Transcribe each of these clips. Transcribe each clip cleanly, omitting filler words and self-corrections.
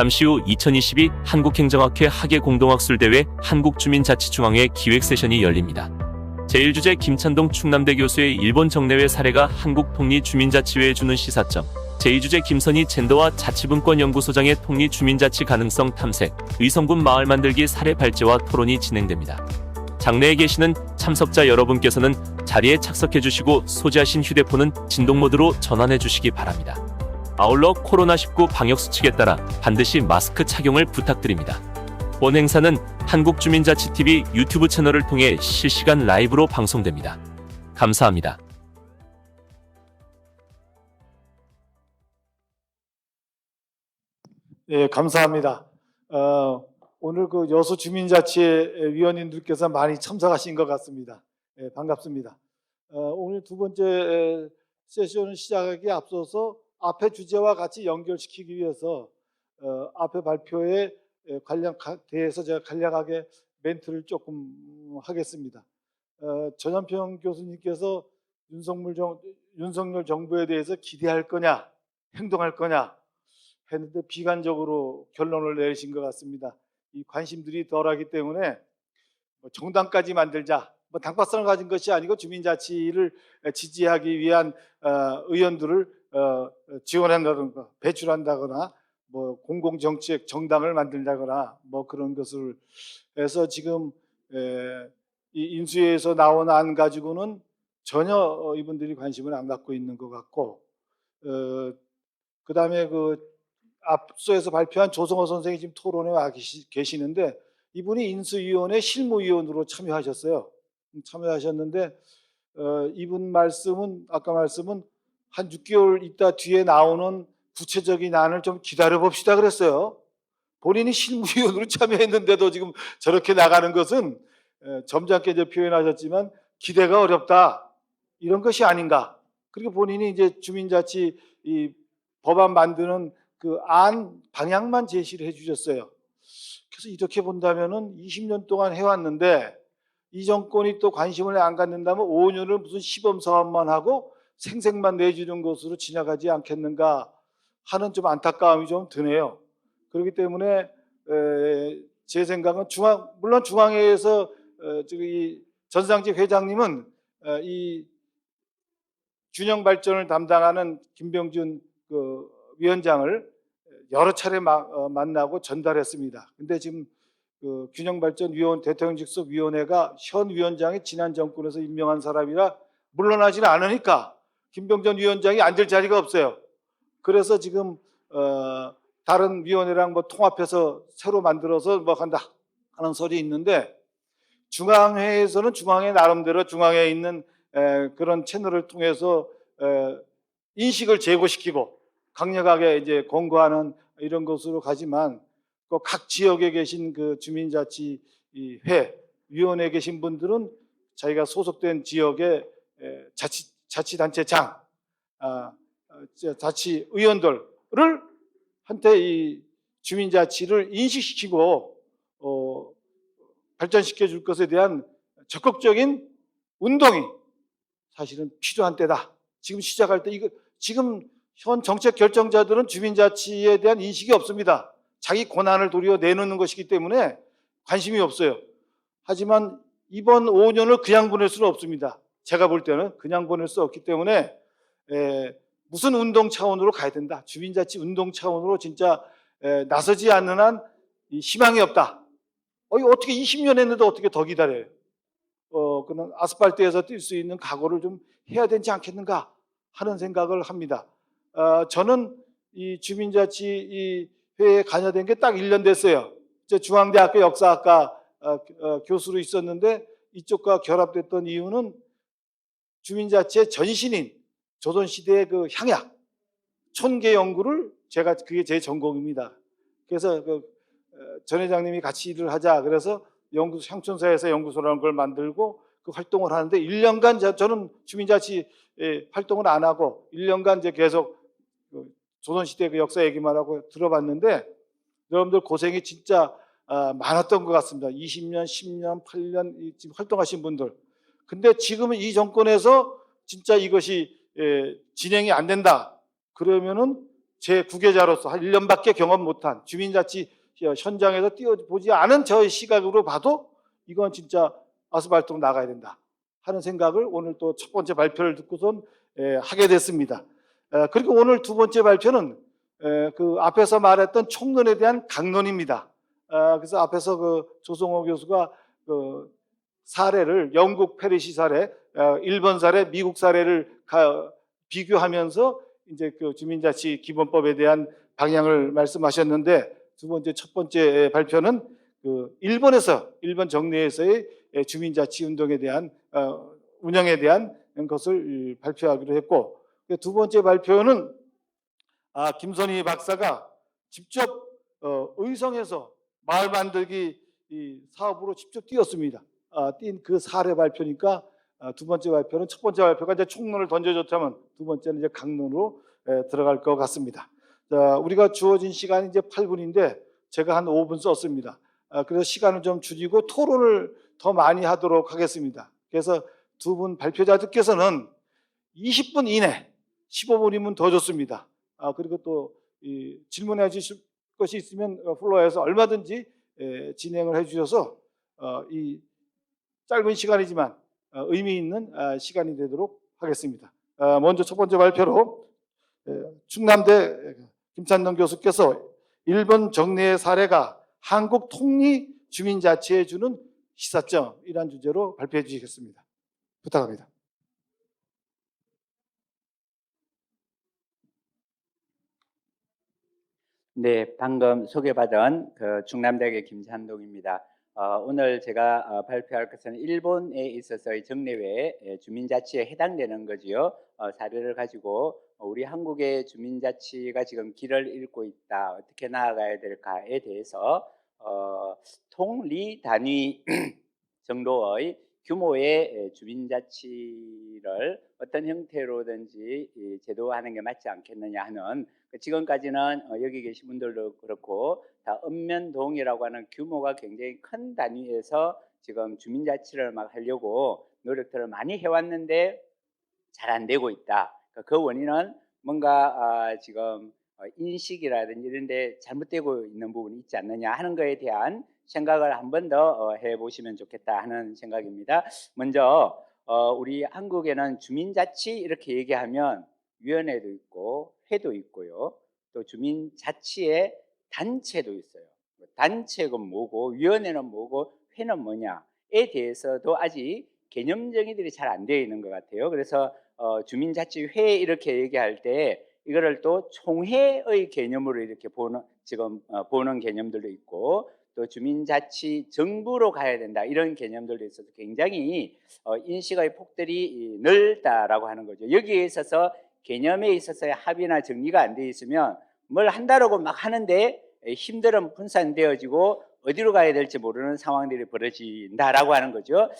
잠시 후 2022 한국행정학회 학예공동학술대회 한국주민자치중앙회 기획 세션이 열립니다. 제1주제 김찬동 충남대 교수의 일본 정례회 사례가 한국통리주민자치회에 주는 시사점, 제2주제 김선희 젠더와 자치분권연구소장의 통리주민자치 가능성 탐색, 의성군 마을 만들기 사례 발제와 토론이 진행됩니다. 장내에 계시는 참석자 여러분께서는 자리에 착석해 주시고 소지하신 휴대폰은 진동 모드로 전환해 주시기 바랍니다. 아울러 코로나19 방역수칙에 따라 반드시 마스크 착용을 부탁드립니다. 본 행사는 한국주민자치TV 유튜브 채널을 통해 실시간 라이브로 방송됩니다. 감사합니다. 예, 감사합니다. 오늘 그 여수 주민자치회 위원님들께서 많이 참석하신 것 같습니다. 예, 반갑습니다. 오늘 두 번째 세션을 시작하기에 앞서서 앞의 주제와 같이 연결시키기 위해서 앞의 발표에 대해서 제가 간략하게 멘트를 조금 하겠습니다. 전현평 교수님께서 윤석열 정부에 대해서 기대할 거냐, 행동할 거냐 했는데 비관적으로 결론을 내리신 것 같습니다. 이 관심들이 덜하기 때문에 정당까지 만들자, 당파성을 가진 것이 아니고 주민자치를 지지하기 위한 의원들을 지원한다든가 배출한다거나 공공정책 정당을 만들다거나 그런 것을 해서 지금 이 인수위에서 나온 안 가지고는 전혀 이분들이 관심을 안 갖고 있는 것 같고, 그 다음에 앞서에서 발표한 조성호 선생이 지금 토론에 와 계시는데 이분이 인수위원회 실무위원으로 참여하셨는데 이분 말씀은 아까 말씀은 한 6개월 있다 뒤에 나오는 구체적인 안을 좀 기다려 봅시다 그랬어요. 본인이 실무위원으로 참여했는데도 지금 저렇게 나가는 것은 점잖게 이제 표현하셨지만 기대가 어렵다 이런 것이 아닌가. 그리고 본인이 이제 주민자치 이 법안 만드는 그 안 방향만 제시를 해주셨어요. 그래서 이렇게 본다면은 20년 동안 해왔는데 이 정권이 또 관심을 안 갖는다면 5년을 무슨 시범 사업만 하고 생색만 내주는 것으로 지나가지 않겠는가 하는 좀 안타까움이 좀 드네요. 그렇기 때문에 제 생각은 물론 중앙회에서 저기 전상직 회장님은 이 균형 발전을 담당하는 김병준 위원장을 여러 차례 만나고 전달했습니다. 근데 지금 균형발전위원 대통령 직속 위원회가 현 위원장이 지난 정권에서 임명한 사람이라 물러나지는 않으니까 김병준 위원장이 앉을 자리가 없어요. 그래서 지금 다른 위원회랑 통합해서 새로 만들어서 한다 하는 소리 있는데 중앙회에서는 중앙회 나름대로 중앙회에 있는 그런 채널을 통해서 인식을 제고시키고 강력하게 이제 권고하는 이런 것으로 가지만 각 지역에 계신 그 주민자치회 위원회에 계신 분들은 자기가 소속된 지역의 자치단체장, 자치의원들을 한테 이 주민자치를 인식시키고 발전시켜 줄 것에 대한 적극적인 운동이 사실은 필요한 때다. 지금 시작할 때 지금 현 정책 결정자들은 주민자치에 대한 인식이 없습니다. 자기 권한을 도리어 내놓는 것이기 때문에 관심이 없어요. 하지만 이번 5년을 그냥 보낼 수는 없습니다. 제가 볼 때는 그냥 보낼 수 없기 때문에 무슨 운동 차원으로 가야 된다. 주민자치 운동 차원으로 진짜 나서지 않는 한 희망이 없다. 어떻게 20년 했는데 어떻게 더 기다려요? 그런 아스팔트에서 뛸 수 있는 각오를 좀 해야 되지 않겠는가 하는 생각을 합니다. 저는 이 주민자치 회에 관여된 게 딱 1년 됐어요. 중앙대학교 역사학과 교수로 있었는데 이쪽과 결합됐던 이유는 주민자치의 전신인 조선시대의 그 향약, 촌계 연구를 그게 제 전공입니다. 그래서 전 회장님이 같이 일을 하자 그래서 향촌사에서 연구소라는 걸 만들고 그 활동을 하는데 1년간 저는 주민자치 활동을 안 하고 1년간 이제 계속 조선시대 그 역사 얘기만 하고 들어봤는데 여러분들 고생이 진짜 많았던 것 같습니다. 20년, 10년, 8년 지금 활동하신 분들. 근데 지금은 이 정권에서 진짜 이것이 진행이 안 된다. 그러면은 제 구계자로서 한 1년밖에 경험 못한 주민자치 현장에서 뛰어보지 않은 저의 시각으로 봐도 이건 진짜 아스팔트로 나가야 된다 하는 생각을 오늘 또 첫 번째 발표를 듣고선 하게 됐습니다. 그리고 오늘 두 번째 발표는 그 앞에서 말했던 총론에 대한 강론입니다. 그래서 앞에서 그 조성호 교수가 그 사례를 영국 페리시 사례, 일본 사례, 미국 사례를 비교하면서 이제 그 주민자치 기본법에 대한 방향을 말씀하셨는데 첫 번째 발표는 그 일본 정례에서의 주민자치 운동에 대한 운영에 대한 것을 발표하기로 했고 두 번째 발표는 김선희 박사가 직접 의성에서 마을 만들기 사업으로 직접 뛰었습니다. 뛴 그 사례 발표니까 두 번째 발표는 첫 번째 발표가 이제 총론을 던져줬다면 두 번째는 이제 강론으로 들어갈 것 같습니다. 자, 우리가 주어진 시간이 이제 8분인데 제가 한 5분 썼습니다. 그래서 시간을 좀 줄이고 토론을 더 많이 하도록 하겠습니다. 그래서 두 분 발표자들께서는 20분 이내, 15분이면 더 좋습니다. 그리고 또 질문해 주실 것이 있으면 플로어에서 얼마든지 진행을 해 주셔서 이 짧은 시간이지만 의미 있는 시간이 되도록 하겠습니다. 먼저 첫 번째 발표로 충남대 김찬동 교수께서 일본 정례의 사례가 한국 통리 주민자치에 주는 시사점이란 주제로 발표해 주시겠습니다. 부탁합니다. 네, 방금 소개받은 그 충남대학의 김찬동입니다. 오늘 제가 발표할 것은 일본에 있어서의 정례외 주민자치에 해당되는 거지요. 사례를 가지고 우리 한국의 주민자치가 지금 길을 잃고 있다, 어떻게 나아가야 될까에 대해서 통리 단위 정도의 규모의 주민자치를 어떤 형태로든지 제도화하는 게 맞지 않겠느냐 하는, 지금까지는 여기 계신 분들도 그렇고 다 읍면동이라고 하는 규모가 굉장히 큰 단위에서 지금 주민자치를 막 하려고 노력들을 많이 해왔는데 잘 안 되고 있다. 그 원인은 뭔가 지금 인식이라든지 이런 데 잘못되고 있는 부분이 있지 않느냐 하는 거에 대한 생각을 한 번 더 해보시면 좋겠다 하는 생각입니다. 먼저 우리 한국에는 주민자치 이렇게 얘기하면 위원회도 있고 회도 있고요. 또 주민자치의 단체도 있어요. 단체가 뭐고 위원회는 뭐고 회는 뭐냐에 대해서도 아직 개념 정의들이 잘 안 되어 있는 것 같아요. 그래서 주민자치회 이렇게 얘기할 때 이거를 또 총회의 개념으로 이렇게 보는 개념들도 있고, 또 주민자치 정부로 가야 된다 이런 개념들도 있어서 굉장히 인식의 폭들이 넓다라고 하는 거죠. 여기에 있어서 개념에 있어서의 합의나 정리가 안 돼 있으면 뭘 한다라고 막 하는데 힘들은 분산되어지고 어디로 가야 될지 모르는 상황들이 벌어진다라고 하는 거죠.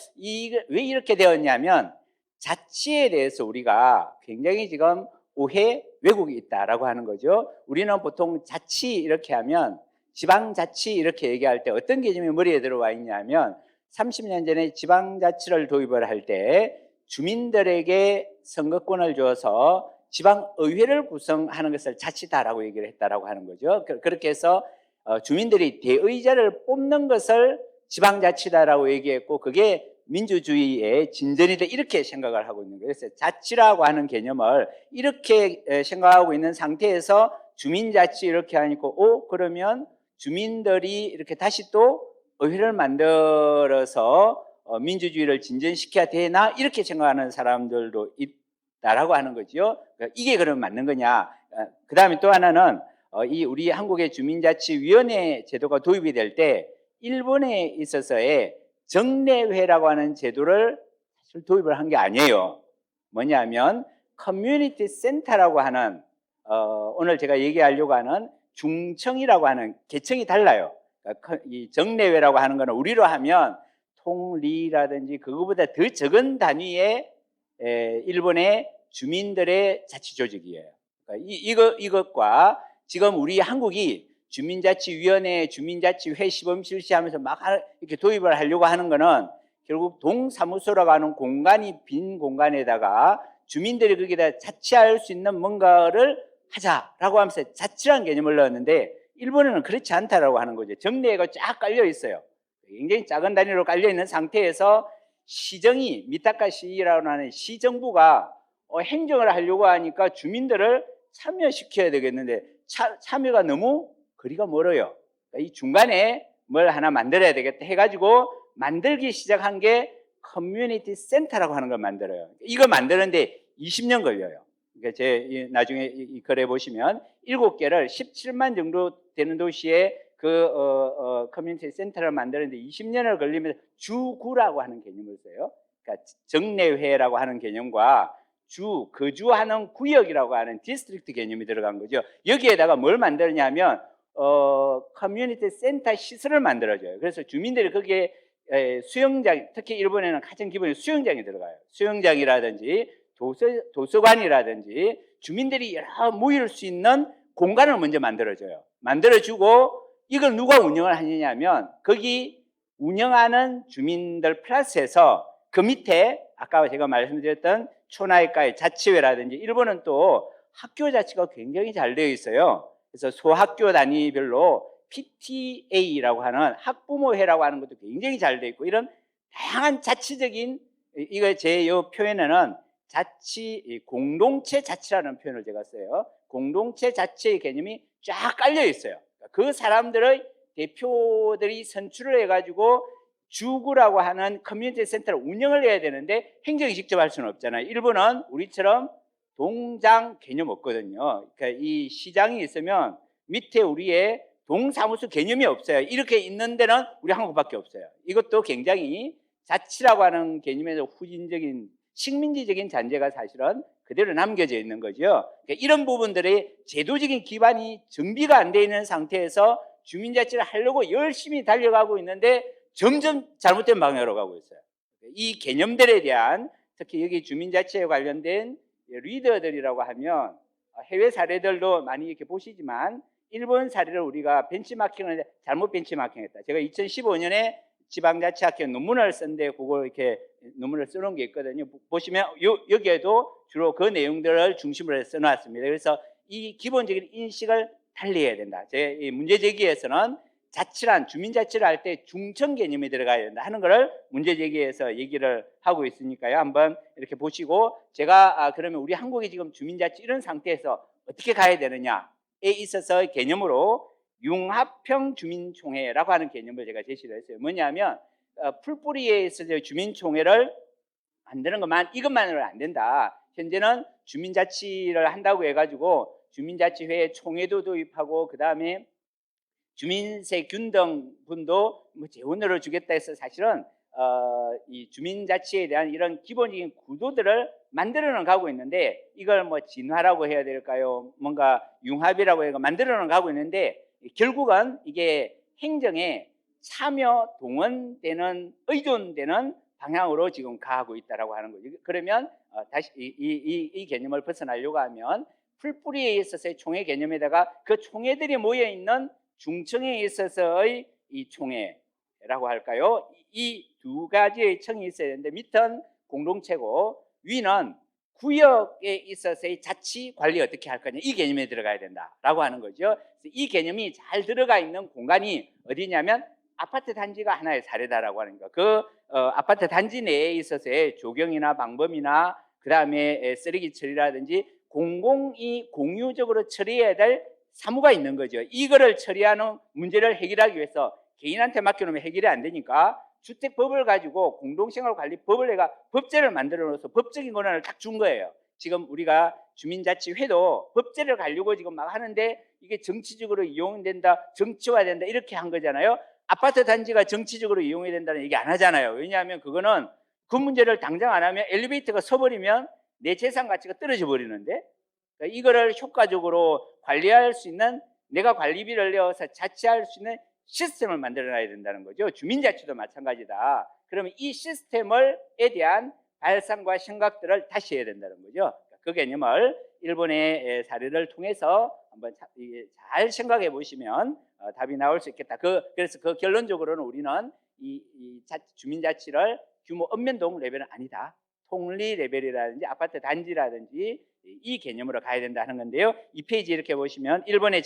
왜 이렇게 되었냐면 자치에 대해서 우리가 굉장히 지금 오해 왜곡이 있다라고 하는 거죠. 우리는 보통 자치 이렇게 하면 지방자치 이렇게 얘기할 때 어떤 개념이 머리에 들어와 있냐면 30년 전에 지방자치를 도입을 할 때 주민들에게 선거권을 줘서 지방의회를 구성하는 것을 자치다라고 얘기를 했다라고 하는 거죠. 그렇게 해서 주민들이 대의자를 뽑는 것을 지방자치다라고 얘기했고 그게 민주주의의 진전이다 이렇게 생각을 하고 있는 거예요. 그래서 자치라고 하는 개념을 이렇게 생각하고 있는 상태에서 주민자치 이렇게 하니까 그러면 주민들이 이렇게 다시 또 의회를 만들어서 민주주의를 진전시켜야 되나 이렇게 생각하는 사람들도 있다라고 하는 거죠. 이게 그럼 맞는 거냐. 그 다음에 또 하나는 이 우리 한국의 주민자치위원회 제도가 도입이 될 때 일본에 있어서의 정례회라고 하는 제도를 사실 도입을 한 게 아니에요. 뭐냐면 커뮤니티 센터라고 하는 오늘 제가 얘기하려고 하는 중청이라고 하는 계층이 달라요. 그러니까 이 정례회라고 하는 거는 우리로 하면 통리라든지 그거보다 더 적은 단위의 일본의 주민들의 자치 조직이에요. 그러니까 이것과 지금 우리 한국이 주민자치위원회, 주민자치회 시범 실시하면서 막 이렇게 도입을 하려고 하는 거는 결국 동사무소라고 하는 공간이 빈 공간에다가 주민들이 거기다 자치할 수 있는 뭔가를 하자라고 하면서 자치라는 개념을 넣었는데 일본에는 그렇지 않다라고 하는 거죠. 정례가 쫙 깔려 있어요. 굉장히 작은 단위로 깔려 있는 상태에서 시정이 미타카시라고 하는 시정부가 행정을 하려고 하니까 주민들을 참여시켜야 되겠는데 참여가 너무 거리가 멀어요. 그러니까 이 중간에 뭘 하나 만들어야 되겠다 해가지고 만들기 시작한 게 커뮤니티 센터라고 하는 걸 만들어요. 이거 만드는데 20년 걸려요. 그러니까 제 나중에 이 글에 보시면 7개를 17만 정도 되는 도시에 커뮤니티 센터를 만드는데 20년을 걸리면서 주구라고 하는 개념을 써요. 그러니까 정례회라고 하는 개념과 거주하는 구역이라고 하는 디스트릭트 개념이 들어간 거죠. 여기에다가 뭘 만드냐면 커뮤니티 센터 시설을 만들어줘요. 그래서 주민들이 거기에 수영장, 특히 일본에는 가장 기본이 수영장이 들어가요. 수영장이라든지 도서관이라든지 주민들이 여러 모일 수 있는 공간을 먼저 만들어줘요. 만들어주고 이걸 누가 운영을 하느냐면 거기 운영하는 주민들 플러스해서 그 밑에 아까 제가 말씀드렸던 초나이카의 자치회라든지 일본은 또 학교 자치가 굉장히 잘 되어 있어요. 그래서 소학교 단위별로 PTA라고 하는 학부모회라고 하는 것도 굉장히 잘 되어 있고 이런 다양한 자치적인 이거 제 표현에는 공동체 자치라는 표현을 제가 써요. 공동체 자치의 개념이 쫙 깔려 있어요. 그 사람들의 대표들이 선출을 해가지고 주구라고 하는 커뮤니티 센터를 운영을 해야 되는데 행정이 직접 할 수는 없잖아요. 일본은 우리처럼 동장 개념 없거든요. 그러니까 이 시장이 있으면 밑에 우리의 동사무소 개념이 없어요. 이렇게 있는 데는 우리 한국밖에 없어요. 이것도 굉장히 자치라고 하는 개념에서 후진적인 식민지적인 잔재가 사실은 그대로 남겨져 있는 거죠. 그러니까 이런 부분들의 제도적인 기반이 정비가 안 돼 있는 상태에서 주민자치를 하려고 열심히 달려가고 있는데 점점 잘못된 방향으로 가고 있어요. 이 개념들에 대한 특히 여기 주민자치에 관련된 리더들이라고 하면 해외 사례들도 많이 이렇게 보시지만 일본 사례를 우리가 벤치마킹을 잘못 벤치마킹했다. 제가 2015년에 지방자치학회 논문을 쓴데 그걸 이렇게 논문을 써놓은 게 있거든요. 보시면 여기에도 주로 그 내용들을 중심으로 해서 써놨습니다. 그래서 이 기본적인 인식을 달리해야 된다. 제 문제 제기에서는 자치란 주민자치를 할 때 중청 개념이 들어가야 된다 하는 것을 문제 제기해서 얘기를 하고 있으니까요. 한번 이렇게 보시고 제가 그러면 우리 한국이 지금 주민자치 이런 상태에서 어떻게 가야 되느냐에 있어서 개념으로 융합형 주민총회라고 하는 개념을 제가 제시를 했어요. 뭐냐면 풀뿌리에 있어서 주민총회를 만드는 것만 이것만으로는 안 된다. 현재는 주민자치를 한다고 해가지고 주민자치회에 총회도 도입하고 그 다음에 주민세 균등분도 뭐 재원으로 주겠다 해서 사실은 이 주민자치에 대한 이런 기본적인 구도들을 만들어는 가고 있는데 이걸 뭐 진화라고 해야 될까요? 뭔가 융합이라고 해서 만들어는 가고 있는데 결국은 이게 행정에 참여, 동원되는, 의존되는 방향으로 지금 가고 있다라고 하는 거죠. 그러면 다시 이 개념을 벗어나려고 하면 풀뿌리에 있어서의 총회 개념에다가 그 총회들이 모여 있는 중청에 있어서의 이 총회라고 할까요? 이 두 가지의 청이 있어야 되는데 밑은 공동체고 위는 구역에 있어서의 자치 관리 어떻게 할 거냐 이 개념에 들어가야 된다라고 하는 거죠. 이 개념이 잘 들어가 있는 공간이 어디냐면 아파트 단지가 하나의 사례다라고 하는 거. 아파트 단지 내에 있어서의 조경이나 방범이나 그 다음에 쓰레기 처리라든지 공공이 공유적으로 처리해야 될 사무가 있는 거죠. 이거를 처리하는 문제를 해결하기 위해서 개인한테 맡겨놓으면 해결이 안 되니까 주택법을 가지고 공동생활관리법을 내가 법제를 만들어놓아서 법적인 권한을 딱 준 거예요. 지금 우리가 주민자치회도 법제를 가려고 지금 막 하는데 이게 정치적으로 이용된다, 정치화된다 이렇게 한 거잖아요. 아파트 단지가 정치적으로 이용이 된다는 얘기 안 하잖아요. 왜냐하면 그거는 그 문제를 당장 안 하면 엘리베이터가 서버리면 내 재산 가치가 떨어져 버리는데 그러니까 이거를 효과적으로 관리할 수 있는 내가 관리비를 내어서 자치할 수 있는 시스템을 만들어놔야 된다는 거죠. 주민자치도 마찬가지다. 그러면 이 시스템에 대한 발상과 생각들을 다시 해야 된다는 거죠. 그 개념을 일본의 사례를 통해서 한번 잘 생각해 보시면 답이 나올 수 있겠다. 그래서 결론적으로는 우리는 주민자치를 규모 읍면동 레벨은 아니다. 통리 레벨이라든지 아파트 단지라든지 이 개념으로 가야 된다 하는 건데요. 이 페이지 이렇게 보시면 일본의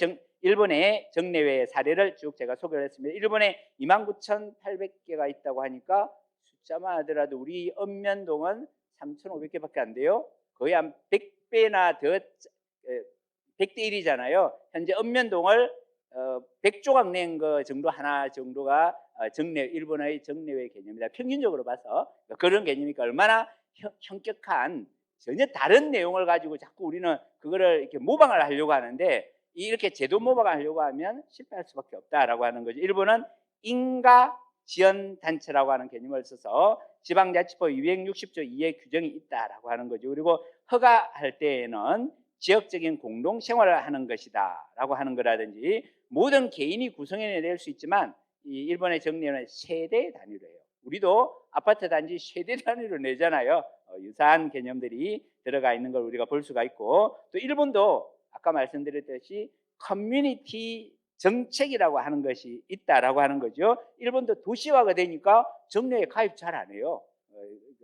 정례외 사례를 쭉 제가 소개를 했습니다. 일본에 29,800개가 있다고 하니까 숫자만 하더라도 우리 읍면동은 3,500개밖에 안 돼요. 거의 한 100배나 더 100대 1이잖아요. 현재 읍면동을 100조각 낸 거 정도 하나 정도가 일본의 정례외 개념이다. 평균적으로 봐서 그런 개념이니까 얼마나 현격한 전혀 다른 내용을 가지고 자꾸 우리는 그거를 이렇게 모방을 하려고 하는데 이렇게 제도 모방을 하려고 하면 실패할 수밖에 없다라고 하는 거죠. 일본은 인가 지연 단체라고 하는 개념을 써서 지방자치법 260조 2의 규정이 있다라고 하는 거죠. 그리고 허가할 때에는 지역적인 공동 생활을 하는 것이다라고 하는 거라든지 모든 개인이 구성해낼 수 있지만 이 일본의 정례는 세대 단위로 해요. 우리도 아파트 단지 세대 단위로 내잖아요. 유사한 개념들이 들어가 있는 걸 우리가 볼 수가 있고 또 일본도 아까 말씀드렸듯이 커뮤니티 정책이라고 하는 것이 있다라고 하는 거죠. 일본도 도시화가 되니까 정례에 가입 잘 안 해요.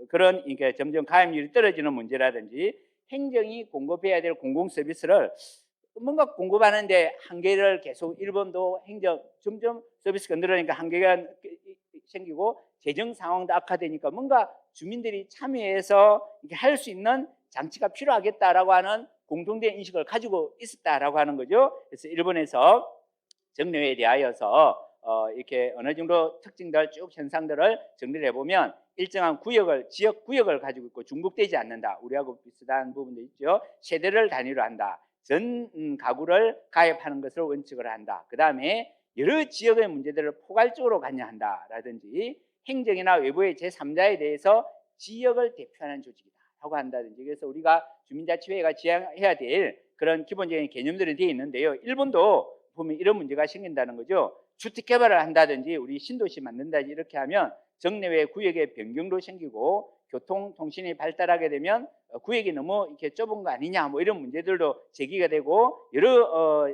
그런 그러니까 점점 가입률이 떨어지는 문제라든지 행정이 공급해야 될 공공 서비스를 뭔가 공급하는데 한계를 계속 일본도 행정 점점 서비스가 늘어나니까 한계가 생기고 재정 상황도 악화되니까 뭔가 주민들이 참여해서 할 수 있는 장치가 필요하겠다라고 하는 공통된 인식을 가지고 있었다라고 하는 거죠. 그래서 일본에서 정례에 대하여서 이렇게 어느 정도 특징들 쭉 현상들을 정리를 해보면 일정한 지역 구역을 가지고 있고 중복되지 않는다. 우리하고 비슷한 부분도 있죠. 세대를 단위로 한다. 전 가구를 가입하는 것을 원칙으로 한다. 그 다음에 여러 지역의 문제들을 포괄적으로 관여한다라든지 행정이나 외부의 제3자에 대해서 지역을 대표하는 조직이다라고 한다든지 그래서 우리가 주민자치회가 지향해야 될 그런 기본적인 개념들이 되어 있는데요. 일본도 보면 이런 문제가 생긴다는 거죠. 주택 개발을 한다든지 우리 신도시 만든다든지 이렇게 하면 정례외 구역의 변경도 생기고 교통 통신이 발달하게 되면 구역이 너무 이렇게 좁은 거 아니냐 뭐 이런 문제들도 제기가 되고 여러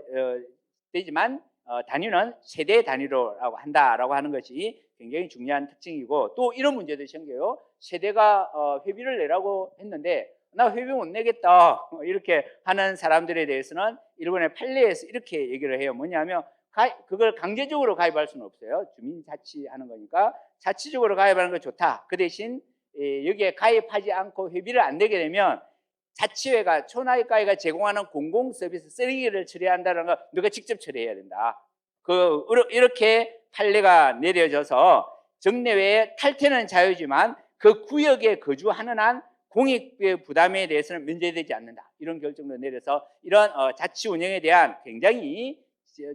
되지만 단위는 세대 단위로라고 한다라고 하는 것이 굉장히 중요한 특징이고 또 이런 문제도 생겨요. 세대가 회비를 내라고 했는데 나 회비 못 내겠다 이렇게 하는 사람들에 대해서는 일본의 판례에서 이렇게 얘기를 해요. 뭐냐면 그걸 강제적으로 가입할 수는 없어요. 주민자치하는 거니까 자치적으로 가입하는 거 좋다. 그 대신 여기에 가입하지 않고 회비를 안 내게 되면 자치회가 초나이가이가 제공하는 공공 서비스 쓰레기를 처리한다는 거 누가 직접 처리해야 된다. 이렇게 판례가 내려져서 정례외에 탈퇴는 자유지만 그 구역에 거주하는 한 공익 부담에 대해서는 면제되지 않는다. 이런 결정도 내려서 이런 자치 운영에 대한 굉장히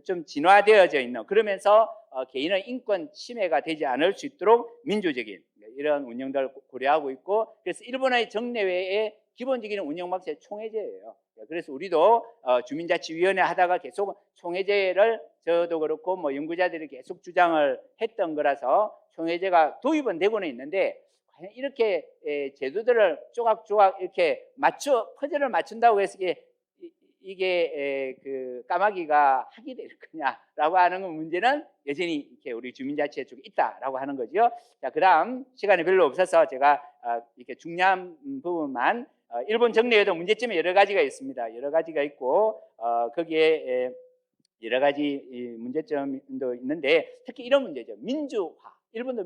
좀 진화되어져 있는 그러면서 개인의 인권 침해가 되지 않을 수 있도록 민주적인 이런 운영들을 고려하고 있고 그래서 일본의 정례외의 기본적인 운영 방식이 총회제예요. 그래서 우리도 주민자치위원회 하다가 계속 총회제를 저도 그렇고 뭐 연구자들이 계속 주장을 했던 거라서 총회제가 도입은 되고는 있는데 과연 이렇게 제도들을 조각조각 이렇게 퍼즐을 맞춘다고 해서 이게 그 까마귀가 학이 될 거냐라고 하는 문제는 여전히 이렇게 우리 주민자치회 쪽에 있다라고 하는 거죠. 자, 그다음 시간이 별로 없어서 제가 이렇게 중요한 부분만 일본 정례에도 문제점이 여러 가지가 있습니다. 여러 가지가 있고 거기에 여러 가지 문제점도 있는데 특히 이런 문제죠. 민주화. 일본도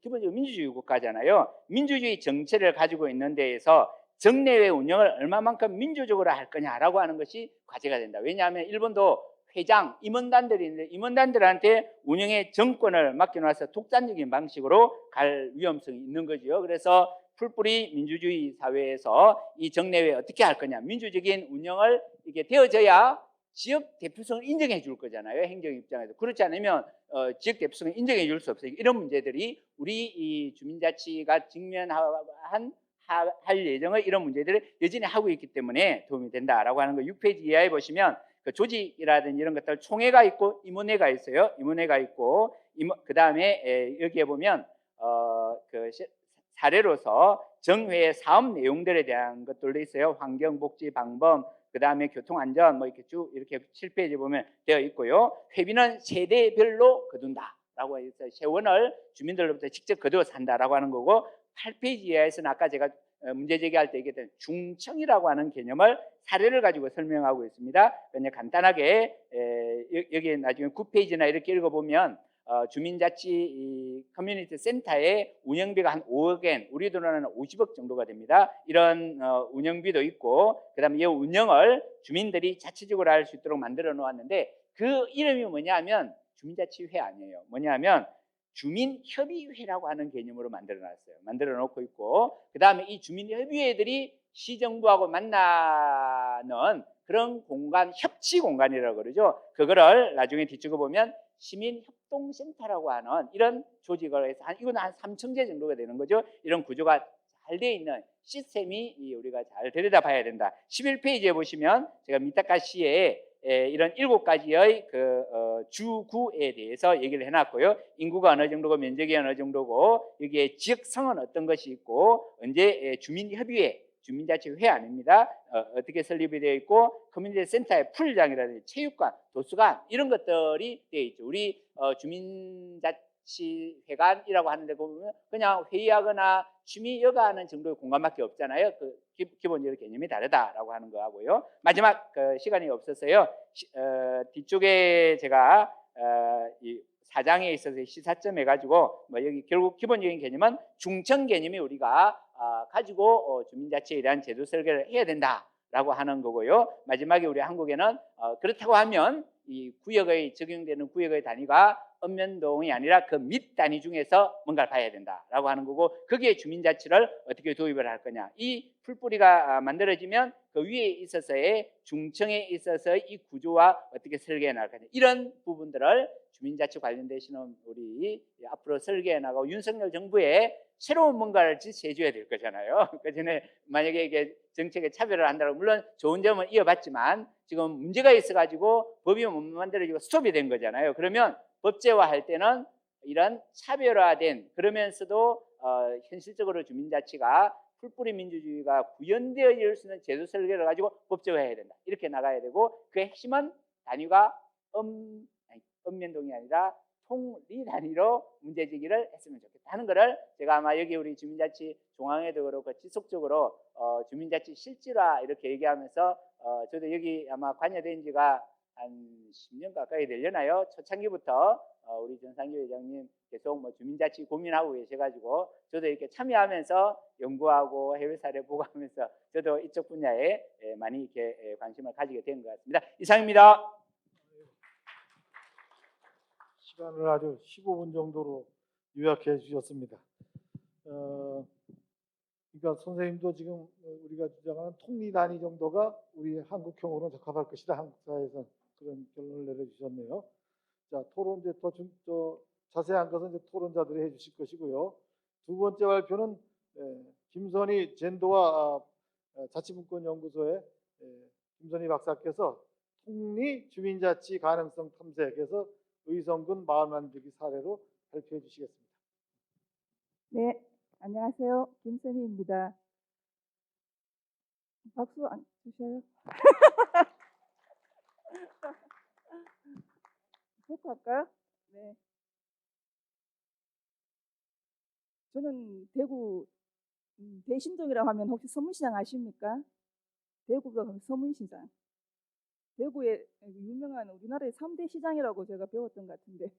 기본적으로 민주주의 국가잖아요. 민주주의 정체를 가지고 있는 데에서 정례외 운영을 얼마만큼 민주적으로 할 거냐라고 하는 것이 과제가 된다. 왜냐하면 일본도 회장, 임원단들이 있는데 임원단들한테 운영의 정권을 맡겨놔서 독단적인 방식으로 갈 위험성이 있는 거죠. 그래서 풀뿌리 민주주의 사회에서 이 정례외 어떻게 할 거냐. 민주적인 운영을 이게 되어져야 지역 대표성을 인정해 줄 거잖아요. 행정 입장에서. 그렇지 않으면 지역 대표성을 인정해 줄 수 없어요. 이런 문제들이 우리 이 주민자치가 할 예정의 이런 문제들을 여전히 하고 있기 때문에 도움이 된다라고 하는 거 6페이지 이하에 보시면 그 조직이라든지 이런 것들 총회가 있고 임원회가 있어요. 임원회가 있고 그 다음에 여기에 보면 그 사례로서 정회의 사업 내용들에 대한 것들도 있어요. 환경, 복지, 방범, 그 다음에 교통안전 뭐 이렇게 쭉 이렇게 7페이지 보면 되어 있고요. 회비는 세대별로 거둔다라고 해서 세원을 주민들로부터 직접 거두어 산다라고 하는 거고 8페이지 이하에서는 아까 제가 문제 제기할 때 얘기했던 중청이라고 하는 개념을 사례를 가지고 설명하고 있습니다. 그냥 간단하게 여기 나중에 9페이지나 이렇게 읽어보면 주민자치 이 커뮤니티 센터의 운영비가 한 5억엔, 우리 돈으로는 50억 정도가 됩니다. 이런 운영비도 있고, 그다음에 이 운영을 주민들이 자체적으로 할 수 있도록 만들어 놓았는데, 그 이름이 뭐냐면 주민자치회 아니에요. 뭐냐면 주민협의회라고 하는 개념으로 만들어 놨어요. 만들어 놓고 있고, 그다음에 이 주민협의회들이 시정부하고 만나는 그런 공간, 협치 공간이라고 그러죠. 그거를 나중에 뒤쪽에 보면 시민협동센터라고 하는 이런 조직을 해서 이거는 한 3층제 정도가 되는 거죠. 이런 구조가 잘 되어 있는 시스템이 우리가 잘 들여다봐야 된다. 11페이지에 보시면 제가 미타카시에 이런 7가지의 주구에 대해서 얘기를 해놨고요. 인구가 어느 정도고 면적이 어느 정도고 여기에 지역성은 어떤 것이 있고 언제 주민협의회, 주민자치회 아닙니다. 어떻게 설립이 되어 있고 커뮤니티 센터의 풀장이라든지 체육관, 도서관 이런 것들이 되어 있죠. 우리 주민자치회관이라고 하는데 보면 그냥 회의하거나 취미 여가하는 정도의 공간밖에 없잖아요. 기본적으로 개념이 다르다라고 하는 거하고요. 마지막 시간이 없었어요. 뒤쪽에 제가 이 4장에 있어서 시사점 해가지고 여기 결국 기본적인 개념은 중청 개념이 우리가 가지고 주민자치에 대한 제도 설계를 해야 된다라고 하는 거고요. 마지막에 우리 한국에는 그렇다고 하면 이 구역의 적용되는 구역의 단위가 읍면동이 아니라 그 밑 단위 중에서 뭔가를 봐야 된다라고 하는 거고, 거기에 주민자치를 어떻게 도입을 할 거냐. 이 풀뿌리가 만들어지면 그 위에 있어서의 중청에 있어서의 이 구조와 어떻게 설계해 나갈 거냐. 이런 부분들을 주민자치 관련되시는 우리 앞으로 설계해 나가고 윤석열 정부에 새로운 뭔가를 지시해 줘야 될 거잖아요. 그 전에 만약에 이게 정책에 차별을 한다고 물론 좋은 점은 이어봤지만 지금 문제가 있어가지고 법이 못 만들어지고 스톱이 된 거잖아요. 그러면 법제화할 때는 이런 차별화된 그러면서도 현실적으로 주민자치가 풀뿌리 민주주의가 구현되어질 수 있는 제도 설계를 가지고 법제화해야 된다. 이렇게 나가야 되고 그 핵심은 단위가 읍면동이 아니라 통리 단위로 문제제기를 했으면 좋겠다 하는 거를 제가 아마 여기 우리 주민자치 중앙회도 그렇고 지속적으로 주민자치 실질화 이렇게 얘기하면서 저도 여기 아마 관여된 지가 한 10년 가까이 되려나요? 초창기부터 우리 전상규 회장님 계속 주민자치 고민하고 계셔가지고 저도 이렇게 참여하면서 연구하고 해외 사례 보고하면서 저도 이쪽 분야에 많이 이렇게 관심을 가지게 된 것 같습니다. 이상입니다. 시간을 아주 15분 정도로 요약해 주셨습니다. 그러니까 선생님도 지금 우리가 주장하는 통리 단위 정도가 우리 한국형으로 적합할 것이다. 한국 사회에서 그런 결론을 내려주셨네요. 자, 토론 이제 더 자세한 것은 이제 토론자들이 해주실 것이고요. 두 번째 발표는 김선희 젠더와 자치분권연구소의 김선희 박사께서 통리 주민자치 가능성 탐색에서 의성군 마을 만들기 사례로 발표해 주시겠습니다. 네, 안녕하세요. 김선희입니다. 박수 안 주셔요? 할까요? 네. 저는 대구 대신동이라고 하면 혹시 서문시장 아십니까? 대구가 서문시장. 대구의 유명한 우리나라의 3대 시장이라고 제가 배웠던 것 같은데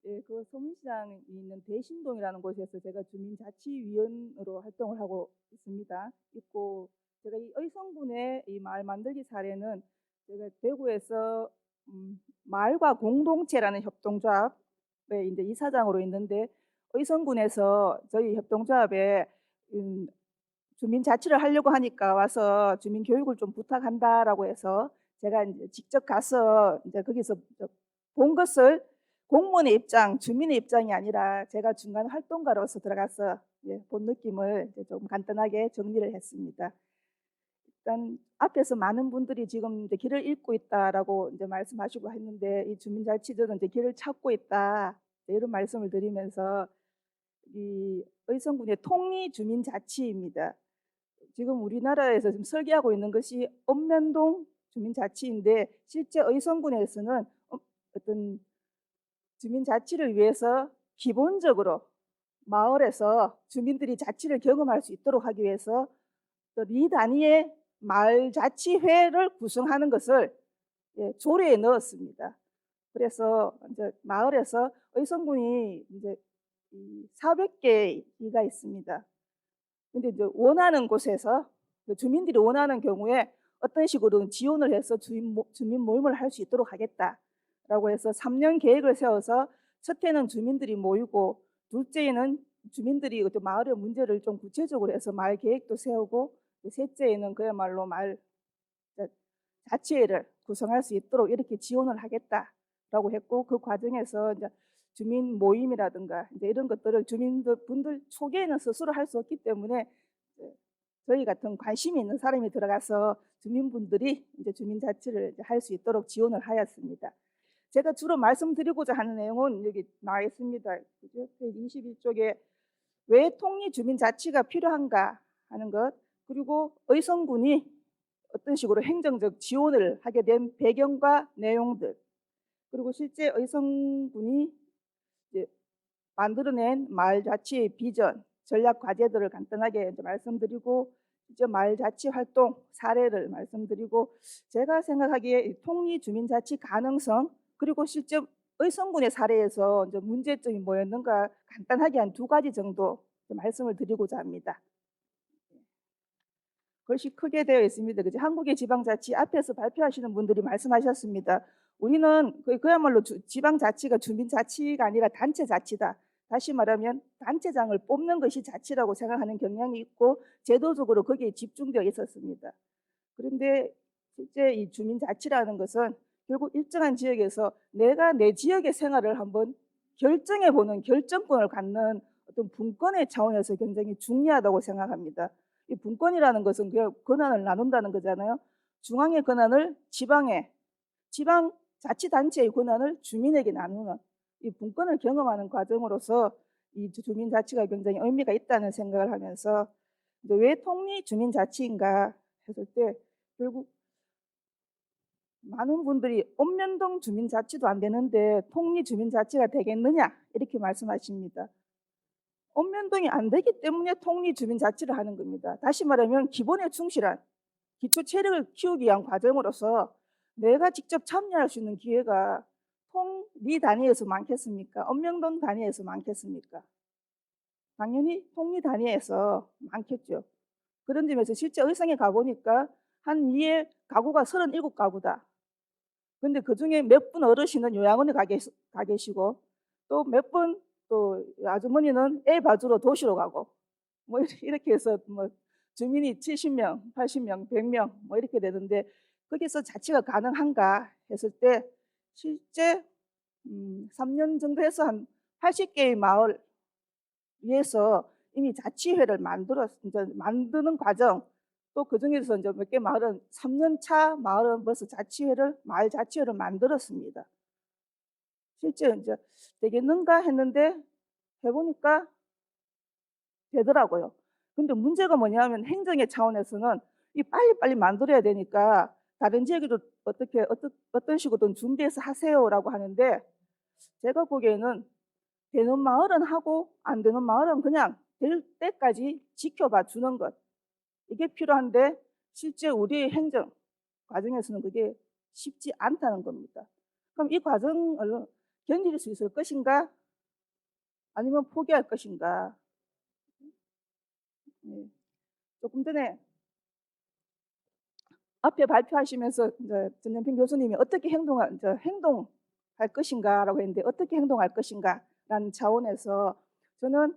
예, 그 서문시장이 있는 대신동이라는 곳에서 제가 주민자치위원으로 활동을 하고 있습니다. 있고 제가 이 의성군의 이 마을 만들기 사례는 제가 대구에서 마을과 공동체라는 협동조합의 이제 이사장으로 있는데 의성군에서 저희 협동조합에 주민자치를 하려고 하니까 와서 주민교육을 좀 부탁한다라고 해서 제가 이제 직접 가서 이제 거기서 본 것을 공무원의 입장, 주민의 입장이 아니라 제가 중간 활동가로서 들어가서 본 느낌을 이제 좀 간단하게 정리를 했습니다. 일단 앞에서 많은 분들이 지금 이제 길을 잃고 있다라고 이제 말씀하시고 했는데 이 주민자치들은 이제 길을 찾고 있다 이런 말씀을 드리면서 이 의성군의 통리 주민자치입니다. 지금 우리나라에서 지금 설계하고 있는 것이 읍면동 주민자치인데 실제 의성군에서는 어떤 주민자치를 위해서 기본적으로 마을에서 주민들이 자치를 경험할 수 있도록 하기 위해서 리 단위의 마을자치회를 구성하는 것을 조례에 넣었습니다. 그래서 이제 마을에서 의성군이 이제 400개가 있습니다. 근데 이제 원하는 곳에서 주민들이 원하는 경우에 어떤 식으로든 지원을 해서 주민 모임을 할 수 있도록 하겠다라고 해서 3년 계획을 세워서 첫 해는 주민들이 모이고 둘째에는 주민들이 마을의 문제를 좀 구체적으로 해서 마을 계획도 세우고 셋째에는 그야말로 마을 자치회를 구성할 수 있도록 이렇게 지원을 하겠다라고 했고 그 과정에서 이제 주민 모임이라든가 이제 이런 것들을 주민분들 초기에는 스스로 할 수 없기 때문에 저희 같은 관심이 있는 사람이 들어가서 주민분들이 이제 주민자치를 할 수 있도록 지원을 하였습니다. 제가 주로 말씀드리고자 하는 내용은 여기 나와 있습니다. 페이지 21쪽에 왜 통리 주민자치가 필요한가 하는 것, 그리고 의성군이 어떤 식으로 행정적 지원을 하게 된 배경과 내용들, 그리고 실제 의성군이 이제 만들어낸 마을자치의 비전, 전략 과제들을 간단하게 이제 말씀드리고 이제 마을자치 활동 사례를 말씀드리고 제가 생각하기에 통리 주민자치 가능성 그리고 실제 의성군의 사례에서 이제 문제점이 뭐였는가 간단하게 한 2가지 정도 말씀을 드리고자 합니다. 글씨 크게 되어 있습니다. 그죠? 한국의 지방자치 앞에서 발표하시는 분들이 말씀하셨습니다. 우리는 그야말로 지방자치가 주민자치가 아니라 단체자치다. 다시 말하면 단체장을 뽑는 것이 자치라고 생각하는 경향이 있고 제도적으로 거기에 집중되어 있었습니다. 그런데 실제 이 주민자치라는 것은 결국 일정한 지역에서 내가 내 지역의 생활을 한번 결정해보는 결정권을 갖는 어떤 분권의 차원에서 굉장히 중요하다고 생각합니다. 이 분권이라는 것은 그냥 권한을 나눈다는 거잖아요. 중앙의 권한을 지방자치단체의 권한을 주민에게 나누는 이 분권을 경험하는 과정으로서 이 주민자치가 굉장히 의미가 있다는 생각을 하면서 왜 통리 주민자치인가 했을 때 결국 많은 분들이 읍면동 주민자치도 안 되는데 통리 주민자치가 되겠느냐 이렇게 말씀하십니다. 읍면동이 안 되기 때문에 통리 주민자치를 하는 겁니다. 다시 말하면 기본에 충실한 기초 체력을 키우기 위한 과정으로서 내가 직접 참여할 수 있는 기회가 통리 단위에서 많겠습니까? 읍면동 단위에서 많겠습니까? 당연히 통리 단위에서 많겠죠. 그런 점에서 실제 의성에 가보니까 한 이에 가구가 37가구다. 근데 그중에 몇 분 어르신은 요양원에 가 계시고 또 몇 분 또 아주머니는 애 봐주러 도시로 가고 뭐 이렇게 해서 뭐 주민이 70명, 80명, 100명 뭐 이렇게 되는데 거기서 자치가 가능한가 했을 때 실제 3년 정도 해서 한 80개의 마을 위해서 이미 자치회를 이제 만드는 과정 또 그중에서 이제 몇 개 마을은 3년 차 마을은 벌써 마을 자치회를 만들었습니다. 실제 이제 되겠는가 했는데 해보니까 되더라고요. 근데 문제가 뭐냐면 행정의 차원에서는 이 빨리빨리 만들어야 되니까 다른 지역에도 어떤 식으로든 준비해서 하세요라고 하는데 제가 보기에는 되는 마을은 하고 안 되는 마을은 그냥 될 때까지 지켜봐 주는 것 이게 필요한데 실제 우리의 행정 과정에서는 그게 쉽지 않다는 겁니다. 그럼 이 과정을 견딜 수 있을 것인가? 아니면 포기할 것인가? 조금 전에 앞에 발표하시면서 전연평 교수님이 어떻게 행동할 것인가라고 했는데 어떻게 행동할 것인가라는 차원에서 저는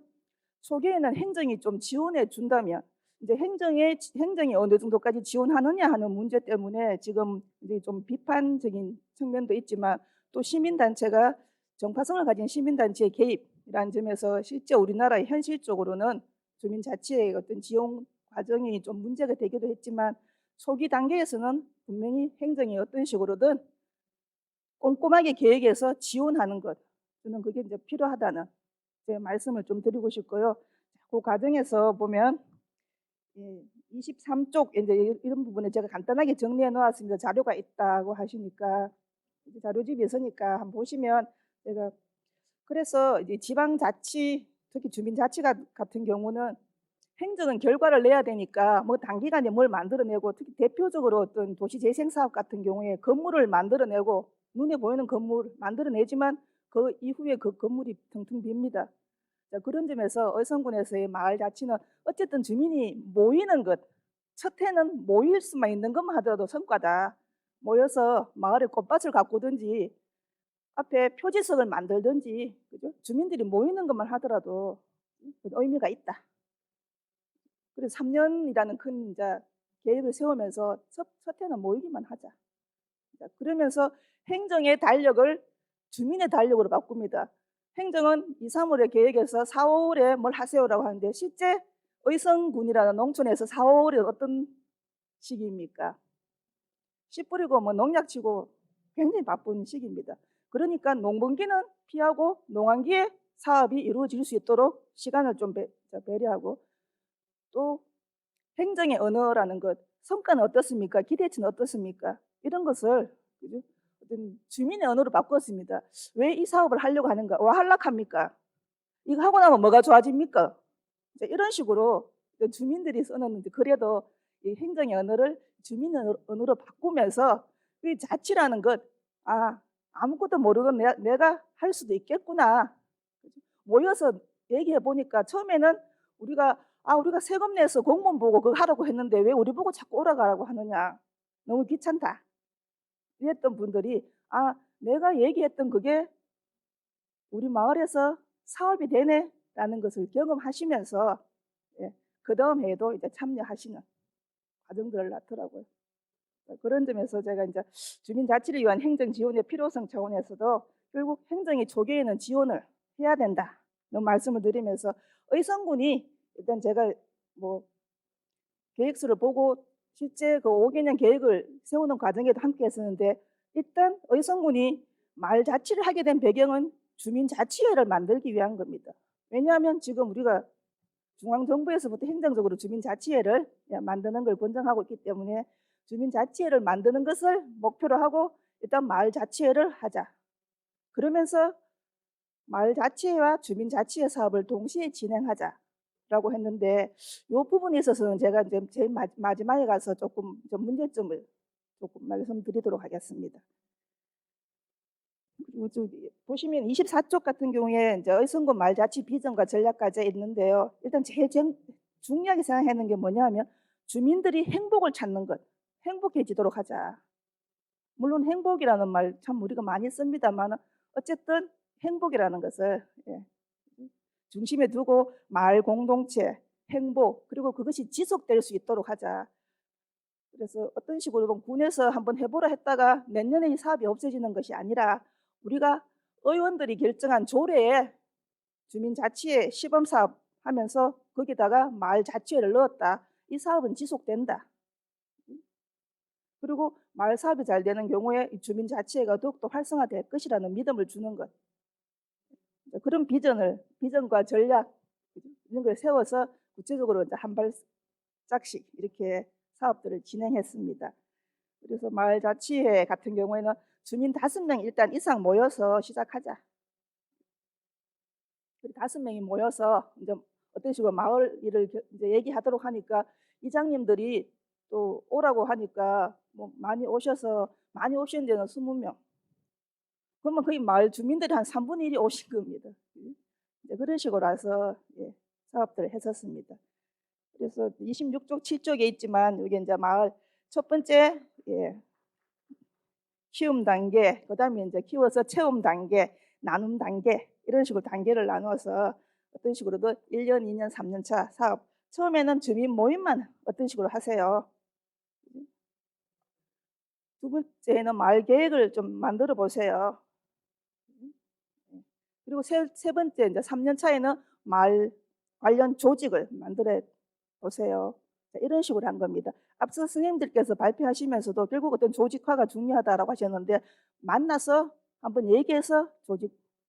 초기에는 행정이 좀 지원해 준다면 이제 행정이 어느 정도까지 지원하느냐 하는 문제 때문에 지금 이제 좀 비판적인 측면도 있지만 또 시민단체가 정파성을 가진 시민단체의 개입이라는 점에서 실제 우리나라의 현실적으로는 주민자치의 어떤 지원 과정이 좀 문제가 되기도 했지만 초기 단계에서는 분명히 행정이 어떤 식으로든 꼼꼼하게 계획해서 지원하는 것 저는 그게 이제 필요하다는 제 말씀을 좀 드리고 싶고요. 그 과정에서 보면 23쪽 이제 이런 부분에 제가 간단하게 정리해 놓았습니다. 자료가 있다고 하시니까 자료집이 있으니까 한번 보시면 제가 그래서 이제 지방자치 특히 주민자치가 같은 경우는 행정은 결과를 내야 되니까 뭐 단기간에 뭘 만들어내고, 특히 대표적으로 어떤 도시재생사업 같은 경우에 건물을 만들어내고 눈에 보이는 건물 만들어내지만 그 이후에 그 건물이 텅텅 빕니다. 자, 그런 점에서 의성군에서의 마을자치는 어쨌든 주민이 모이는 것, 첫 해는 모일 수만 있는 것만 하더라도 성과다. 모여서 마을에 꽃밭을 가꾸든지 앞에 표지석을 만들든지, 그죠? 주민들이 모이는 것만 하더라도 의미가 있다. 그래서 3년이라는 큰 이제 계획을 세우면서 첫 해는 모이기만 하자. 그러면서 행정의 달력을 주민의 달력으로 바꿉니다. 행정은 2, 3월에 계획해서 4, 5월에 뭘 하세요라고 하는데, 실제 의성군이라는 농촌에서 4, 5월이 어떤 시기입니까? 씨 뿌리고 뭐 농약 치고 굉장히 바쁜 시기입니다. 그러니까 농번기는 피하고 농한기에 사업이 이루어질 수 있도록 시간을 좀 배려하고, 또 행정의 언어라는 것, 성과는 어떻습니까? 기대치는 어떻습니까? 이런 것을, 그죠? 어떤 주민의 언어로 바꿨습니다. 왜 이 사업을 하려고 하는가? 와 할락합니까? 이거 하고 나면 뭐가 좋아집니까? 이런 식으로 주민들이 써놓는, 그래도 이 행정의 언어를 주민의 언어로 바꾸면서 이 자치라는 것, 아무것도 모르고 내가 할 수도 있겠구나. 모여서 얘기해 보니까 처음에는 우리가 세금 내서 공무원 보고 그거 하라고 했는데 왜 우리 보고 자꾸 오라가라고 하느냐, 너무 귀찮다 이랬던 분들이, 내가 얘기했던 그게 우리 마을에서 사업이 되네 라는 것을 경험하시면서 그 다음 해에도 이제 참여하시는 과정들을 낳더라고요. 그런 점에서 제가 이제 주민자치를 위한 행정 지원의 필요성 차원에서도 결국 행정이 조기에는 지원을 해야 된다 말씀을 드리면서, 의성군이 일단 제가 뭐 계획서를 보고 실제 그 5개년 계획을 세우는 과정에도 함께 했었는데, 일단 의성군이 마을자치를 하게 된 배경은 주민자치회를 만들기 위한 겁니다. 왜냐하면 지금 우리가 중앙정부에서부터 행정적으로 주민자치회를 만드는 걸 권장하고 있기 때문에 주민자치회를 만드는 것을 목표로 하고 일단 마을자치회를 하자. 그러면서 마을자치회와 주민자치회 사업을 동시에 진행하자라고 했는데, 이 부분에 있어서는 제가 이제 제일 마지막에 가서 조금 좀 문제점을 조금 말씀드리도록 하겠습니다. 보시면 24쪽 같은 경우에 이제 의성군 마을자치 비전과 전략까지 있는데요. 일단 제일 중요하게 생각하는 게 뭐냐면 주민들이 행복을 찾는 것, 행복해지도록 하자. 물론 행복이라는 말 참 우리가 많이 씁니다만 어쨌든 행복이라는 것을 중심에 두고 마을 공동체, 행복, 그리고 그것이 지속될 수 있도록 하자. 그래서 어떤 식으로든 군에서 한번 해보라 했다가 내년에 이 사업이 없어지는 것이 아니라 우리가 의원들이 결정한 조례에 주민자치회 시범사업 하면서 거기다가 마을자치회를 넣었다. 이 사업은 지속된다. 그리고 마을 사업이 잘 되는 경우에 이 주민자치회가 더욱더 활성화될 것이라는 믿음을 주는 것. 그런 비전과 전략 이런 걸 세워서 구체적으로 이제 한 발짝씩 이렇게 사업들을 진행했습니다. 그래서 마을자치회 같은 경우에는 주민 5명 일단 이상 모여서 시작하자. 5명이 모여서 이제 어떤 식으로 마을 일을 이제 얘기하도록 하니까 이장님들이 또 오라고 하니까 뭐 많이 오신 데는 20명. 그러면 거의 마을 주민들이 한 3분의 1이 오신 겁니다. 그런 식으로 해서 사업들을 했었습니다. 그래서 26쪽 7쪽에 있지만 여기 이제 마을 첫 번째 키움 단계, 그다음에 이제 키워서 체험 단계, 나눔 단계 이런 식으로 단계를 나누어서 어떤 식으로도 1년, 2년, 3년 차 사업. 처음에는 주민 모임만 어떤 식으로 하세요. 두 번째는 마을 계획을 좀 만들어 보세요. 그리고 세 번째 이제 3년 차에는 마을 관련 조직을 만들어 보세요. 이런 식으로 한 겁니다. 앞서 선생님들께서 발표하시면서도 결국 어떤 조직화가 중요하다라고 하셨는데, 만나서 한번 얘기해서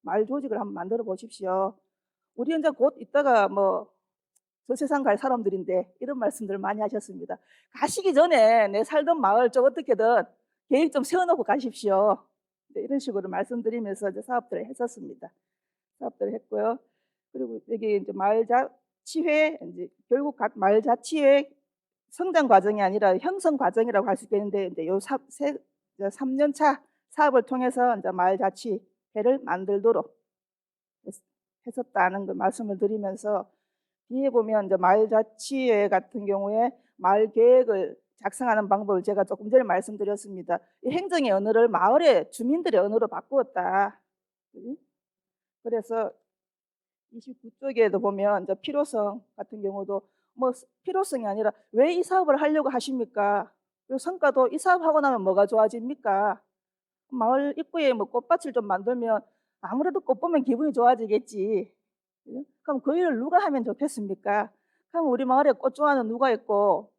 마을 조직을 한번 만들어 보십시오. 우리 이제 곧 있다가 뭐 저 세상 갈 사람들인데 이런 말씀들 많이 하셨습니다. 가시기 전에 내 살던 마을 좀 어떻게든 계획 좀 세워놓고 가십시오. 이런 식으로 말씀드리면서 이제 사업들을 했었습니다. 사업들을 했고요. 그리고 이게 이제 마을자치회 이제 결국 마을자치회 성장 과정이 아니라 형성 과정이라고 할 수 있겠는데 이제 요 3년 차 사업을 통해서 이제 마을자치회를 만들도록 했었다는 그 말씀을 드리면서 뒤에 보면 이제 마을자치회 같은 경우에 마을 계획을 작성하는 방법을 제가 조금 전에 말씀드렸습니다. 이 행정의 언어를 마을의 주민들의 언어로 바꾸었다. 그래서 29쪽에도 보면 이제 필요성 같은 경우도 뭐 필요성이 아니라 왜 이 사업을 하려고 하십니까? 그리고 성과도 이 사업하고 나면 뭐가 좋아집니까? 마을 입구에 뭐 꽃밭을 좀 만들면 아무래도 꽃 보면 기분이 좋아지겠지. 그럼 그 일을 누가 하면 좋겠습니까? 그럼 우리 마을에 꽃 좋아하는 누가 있고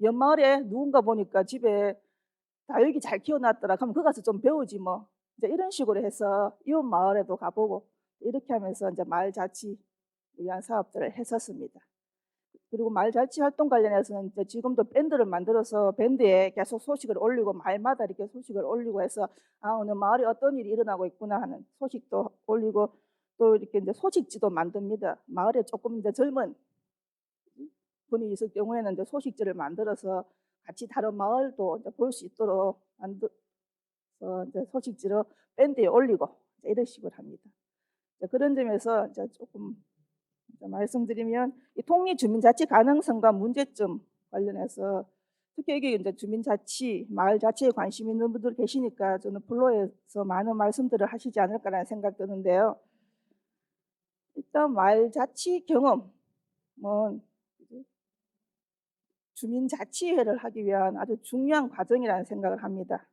옆 마을에 누군가 보니까 집에 다육이 잘 키워놨더라. 그럼 그 가서 좀 배우지 뭐. 이제 이런 식으로 해서 이웃 마을에도 가보고 이렇게 하면서 이제 마을 자치 위한 사업들을 했었습니다. 그리고 마을 자치 활동 관련해서는 이제 지금도 밴드를 만들어서 밴드에 계속 소식을 올리고 마을마다 이렇게 소식을 올리고 해서 오늘 마을에 어떤 일이 일어나고 있구나 하는 소식도 올리고 또 이렇게 이제 소식지도 만듭니다. 마을에 조금 이제 젊은 분이 있을 경우에는 이제 소식지를 만들어서 같이 다른 마을도 이제 볼 수 있도록 만들어서 이제 소식지로 밴드에 올리고 이런 식으로 합니다. 그런 점에서 이제 조금 말씀드리면 이 통리 주민자치 가능성과 문제점 관련해서 특히 여기 이제 주민자치, 마을자치에 관심 있는 분들 계시니까 저는 플로에서 많은 말씀들을 하시지 않을까라는 생각 드는데요. 일단 마을자치 경험은 주민자치회를 하기 위한 아주 중요한 과정이라는 생각을 합니다.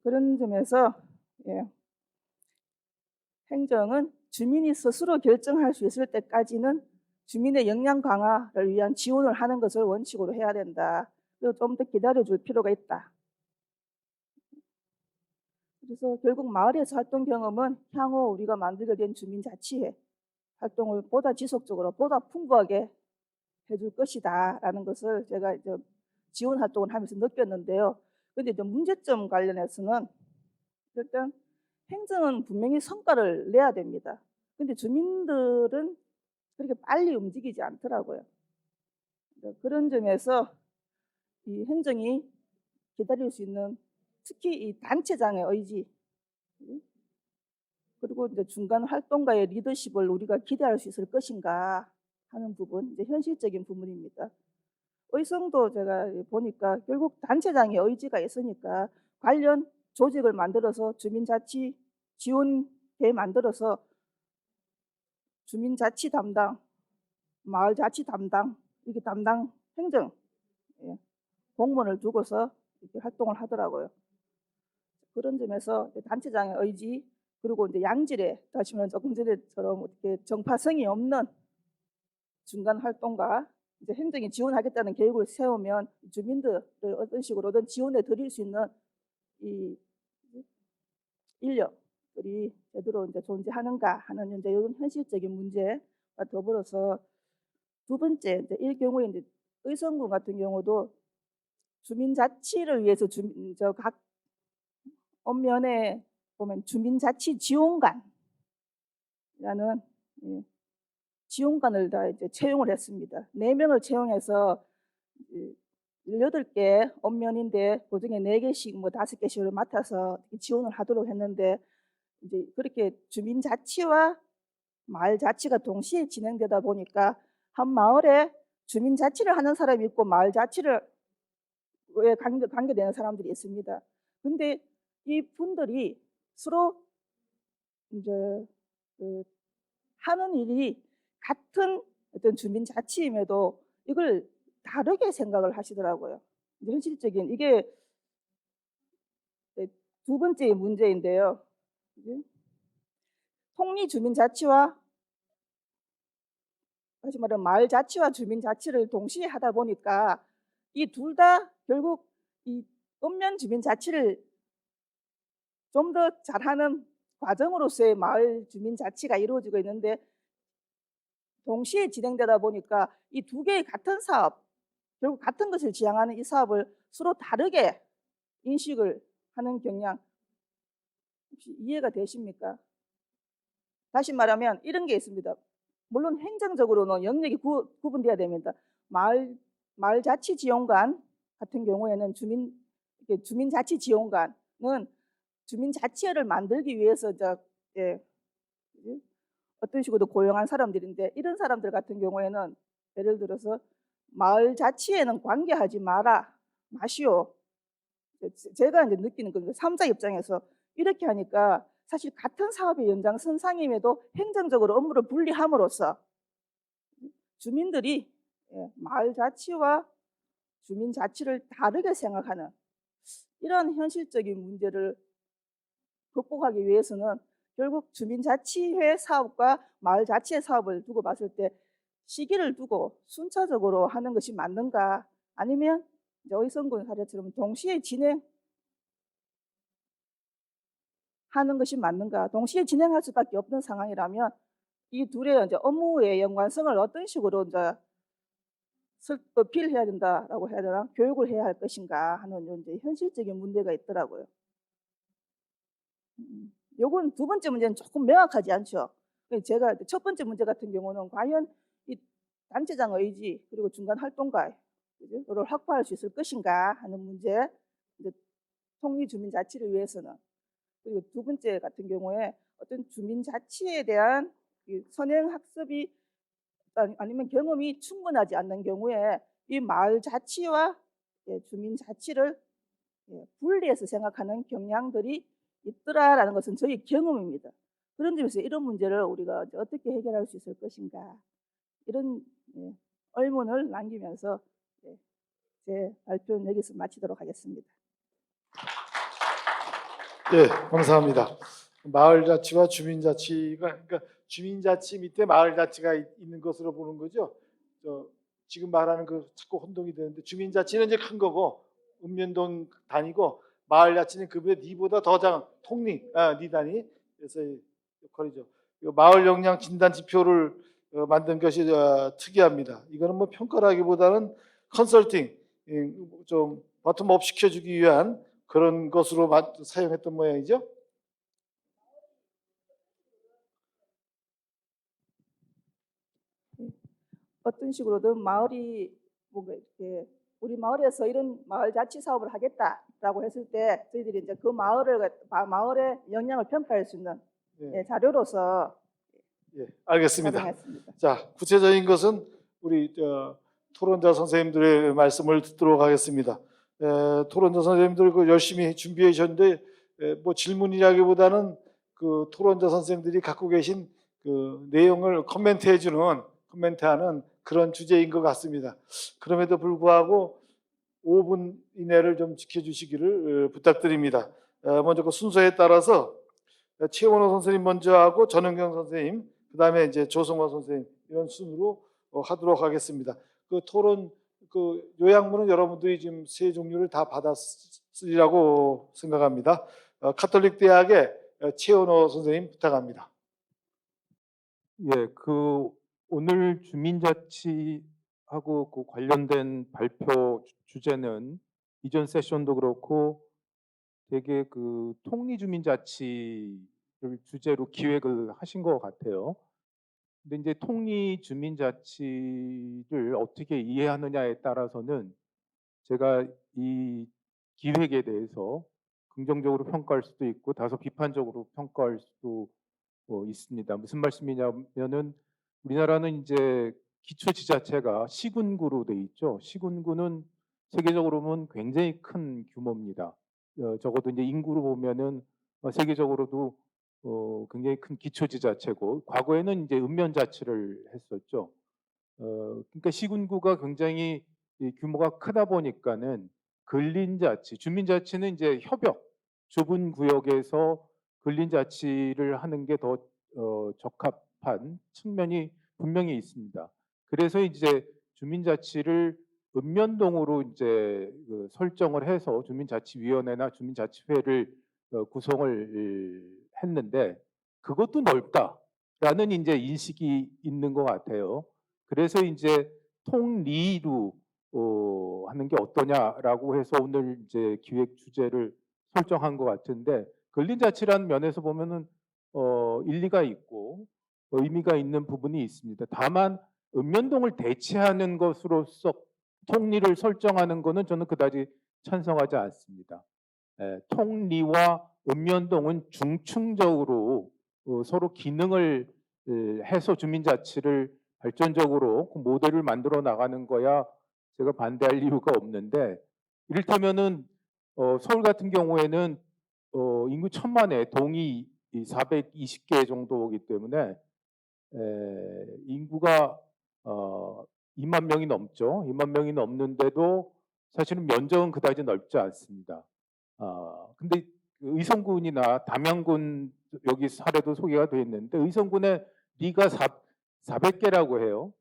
그런 점에서 행정은 주민이 스스로 결정할 수 있을 때까지는 주민의 역량 강화를 위한 지원을 하는 것을 원칙으로 해야 된다. 그리고 좀 더 기다려줄 필요가 있다. 그래서 결국 마을에서 활동 경험은 향후 우리가 만들게 된 주민자치회 활동을 보다 지속적으로 보다 풍부하게 해줄 것이다 라는 것을 제가 이제 지원 활동을 하면서 느꼈는데요. 그런데 이제 문제점 관련해서는 일단 행정은 분명히 성과를 내야 됩니다. 근데 주민들은 그렇게 빨리 움직이지 않더라고요. 그런 점에서 이 행정이 기다릴 수 있는 특히 이 단체장의 의지 그리고 이제 중간 활동가의 리더십을 우리가 기대할 수 있을 것인가 하는 부분, 이제 현실적인 부분입니다. 의성도 제가 보니까 결국 단체장의 의지가 있으니까 관련 조직을 만들어서 주민자치 지원회 만들어서 주민자치 담당, 마을자치 담당, 이렇게 담당 행정 공무원을 두고서 이렇게 활동을 하더라고요. 그런 점에서 단체장의 의지 그리고 이제 양질의 다시 말하면 조금 전에처럼 어떻게 정파성이 없는 중간 활동가 이제 행정이 지원하겠다는 계획을 세우면 주민들을 어떤 식으로든 지원해 드릴 수 있는 이 인력들이 제대로 이제 존재하는가 하는 이제 이런 현실적인 문제와 더불어서 두 번째 이제 이 경우에 이제 의성군 같은 경우도 주민자치를 위해서 각 읍면에 보면 주민자치 지원관이라는 지원관을 다 이제 채용을 했습니다. 4명을 채용해서 18개 읍면인데 그중에 4개씩 뭐 5개씩을 맡아서 지원을 하도록 했는데 이제 그렇게 주민자치와 마을자치가 동시에 진행되다 보니까 한 마을에 주민자치를 하는 사람이 있고 마을자치를 왜 관계되는 사람들이 있습니다. 근데 이 분들이 서로 이제 하는 일이 같은 어떤 주민자치임에도 이걸 다르게 생각을 하시더라고요. 현실적인 이게 두 번째 문제인데요. 통리 주민자치와 다시 말하면 마을자치와 주민자치를 동시에 하다 보니까 이 둘 다 결국 이 읍면 주민자치를 좀 더 잘하는 과정으로서의 마을 주민자치가 이루어지고 있는데 동시에 진행되다 보니까 이 두 개의 같은 사업, 결국 같은 것을 지향하는 이 사업을 서로 다르게 인식을 하는 경향 혹시 이해가 되십니까? 다시 말하면 이런 게 있습니다. 물론 행정적으로는 영역이 구분돼야 됩니다. 마을자치지원관 같은 경우에는 주민자치지원관은 주민자치회를 만들기 위해서 예, 어떤 식으로 고용한 사람들인데, 이런 사람들 같은 경우에는 예를 들어서 마을자치회는 관계하지 마시오. 제가 이제 느끼는 건 3자 입장에서 이렇게 하니까 사실 같은 사업의 연장선상임에도 행정적으로 업무를 분리함으로써 주민들이 마을자치와 주민자치를 다르게 생각하는 이런 현실적인 문제를 극복하기 위해서는 결국 주민자치회 사업과 마을자치회 사업을 두고 봤을 때 시기를 두고 순차적으로 하는 것이 맞는가, 아니면 의성군 사례처럼 동시에 진행하는 것이 맞는가. 동시에 진행할 수밖에 없는 상황이라면 이 둘의 이제 업무의 연관성을 어떤 식으로 이제 어필해야 된다라고 해야 되나, 교육을 해야 할 것인가 하는 이제 현실적인 문제가 있더라고요. 요건 두 번째 문제는 조금 명확하지 않죠. 제가 첫 번째 문제 같은 경우는 과연 이 단체장 의지 그리고 중간 활동가를 확보할 수 있을 것인가 하는 문제, 이제 통리 주민자치를 위해서는. 그리고 두 번째 같은 경우에 어떤 주민자치에 대한 선행 학습이 아니면 경험이 충분하지 않는 경우에 이 마을자치와 주민자치를 분리해서 생각하는 경향들이 있더라라는 것은 저희 경험입니다. 그런 점에서 이런 문제를 우리가 어떻게 해결할 수 있을 것인가, 이런 의문을 남기면서 제 발표는 여기서 마치도록 하겠습니다. 네, 감사합니다. 마을자치와 주민자치가, 그러니까 주민자치 밑에 마을자치가 있는 것으로 보는 거죠. 지금 말하는 그 자꾸 혼동이 되는데, 주민자치는 이제 큰 거고 읍면동 단위고, 마을자치는 그 니보다 더 작은 통리 니 단위. 그래서 역할이죠. 마을 역량 진단 지표를 만든 것이 특이합니다. 이거는 뭐 평가라기보다는 컨설팅, 좀 버텀업 시켜주기 위한 그런 것으로 사용했던 모양이죠. 어떤 식으로든 마을이 뭔가 이렇게 우리 마을에서 이런 마을자치 사업을 하겠다라고 했을 때 저희들이 이제 그 마을의 역량을 평가할 수 있는 자료로서 알겠습니다. 활용했습니다. 자, 구체적인 것은 우리 토론자 선생님들의 말씀을 듣도록 하겠습니다. 토론자 선생님들 열심히 준비해 주셨는데, 뭐 질문이라기보다는 그 토론자 선생님들이 갖고 계신 그 내용을 코멘트하는 그런 주제인 것 같습니다. 그럼에도 불구하고 5분 이내를 좀 지켜주시기를 부탁드립니다. 먼저 그 순서에 따라서 최원호 선생님 먼저 하고 전은경 선생님, 그 다음에 이제 조성화 선생님, 이런 순으로 하도록 하겠습니다. 그 토론 그 요약문은 여러분들이 지금 세 종류를 다 받았으리라고 생각합니다. 카톨릭 대학의 최원호 선생님 부탁합니다. 예, 오늘 주민자치하고 그 관련된 발표 주제는 이전 세션도 그렇고 되게 그 통리주민자치를 주제로 기획을 하신 것 같아요. 근데 이제 통리주민자치를 어떻게 이해하느냐에 따라서는 제가 이 기획에 대해서 긍정적으로 평가할 수도 있고 다소 비판적으로 평가할 수도 있습니다. 무슨 말씀이냐면은 우리나라는 이제 기초지자체가 시군구로 돼 있죠. 시군구는 세계적으로 보면 굉장히 큰 규모입니다. 적어도 이제 인구로 보면은 세계적으로도 굉장히 큰 기초지자체고, 과거에는 이제 읍면자치를 했었죠. 그러니까 시군구가 굉장히 이 규모가 크다 보니까는 근린자치, 주민자치는 이제 협약, 좁은 구역에서 근린자치를 하는 게 더 적합한 측면이 분명히 있습니다. 그래서 이제 주민자치를 읍면동으로 이제 설정을 해서 주민자치위원회나 주민자치회를 구성을 했는데, 그것도 넓다라는 이제 인식이 있는 것 같아요. 그래서 이제 통리로 하는 게 어떠냐라고 해서 오늘 이제 기획 주제를 설정한 것 같은데, 근린자치라는 면에서 보면은 일리가 있고 의미가 있는 부분이 있습니다. 다만 읍면동을 대체하는 것으로서 통리를 설정하는 것은 저는 그다지 찬성하지 않습니다. 통리와 읍면동은 중층적으로 서로 기능을 해서 주민자치를 발전적으로 그 모델을 만들어 나가는 거야 제가 반대할 이유가 없는데, 이를테면은 서울 같은 경우에는 인구 1,000만에 동이 420개 정도이기 때문에 인구가 2만 명이 넘죠. 2만 명이 넘는데도 사실은 면적은 그다지 넓지 않습니다. 근데 그 의성군이나 담양군 여기 사례도 소개가 되어 있는데, 의성군에 리가 400개라고 해요.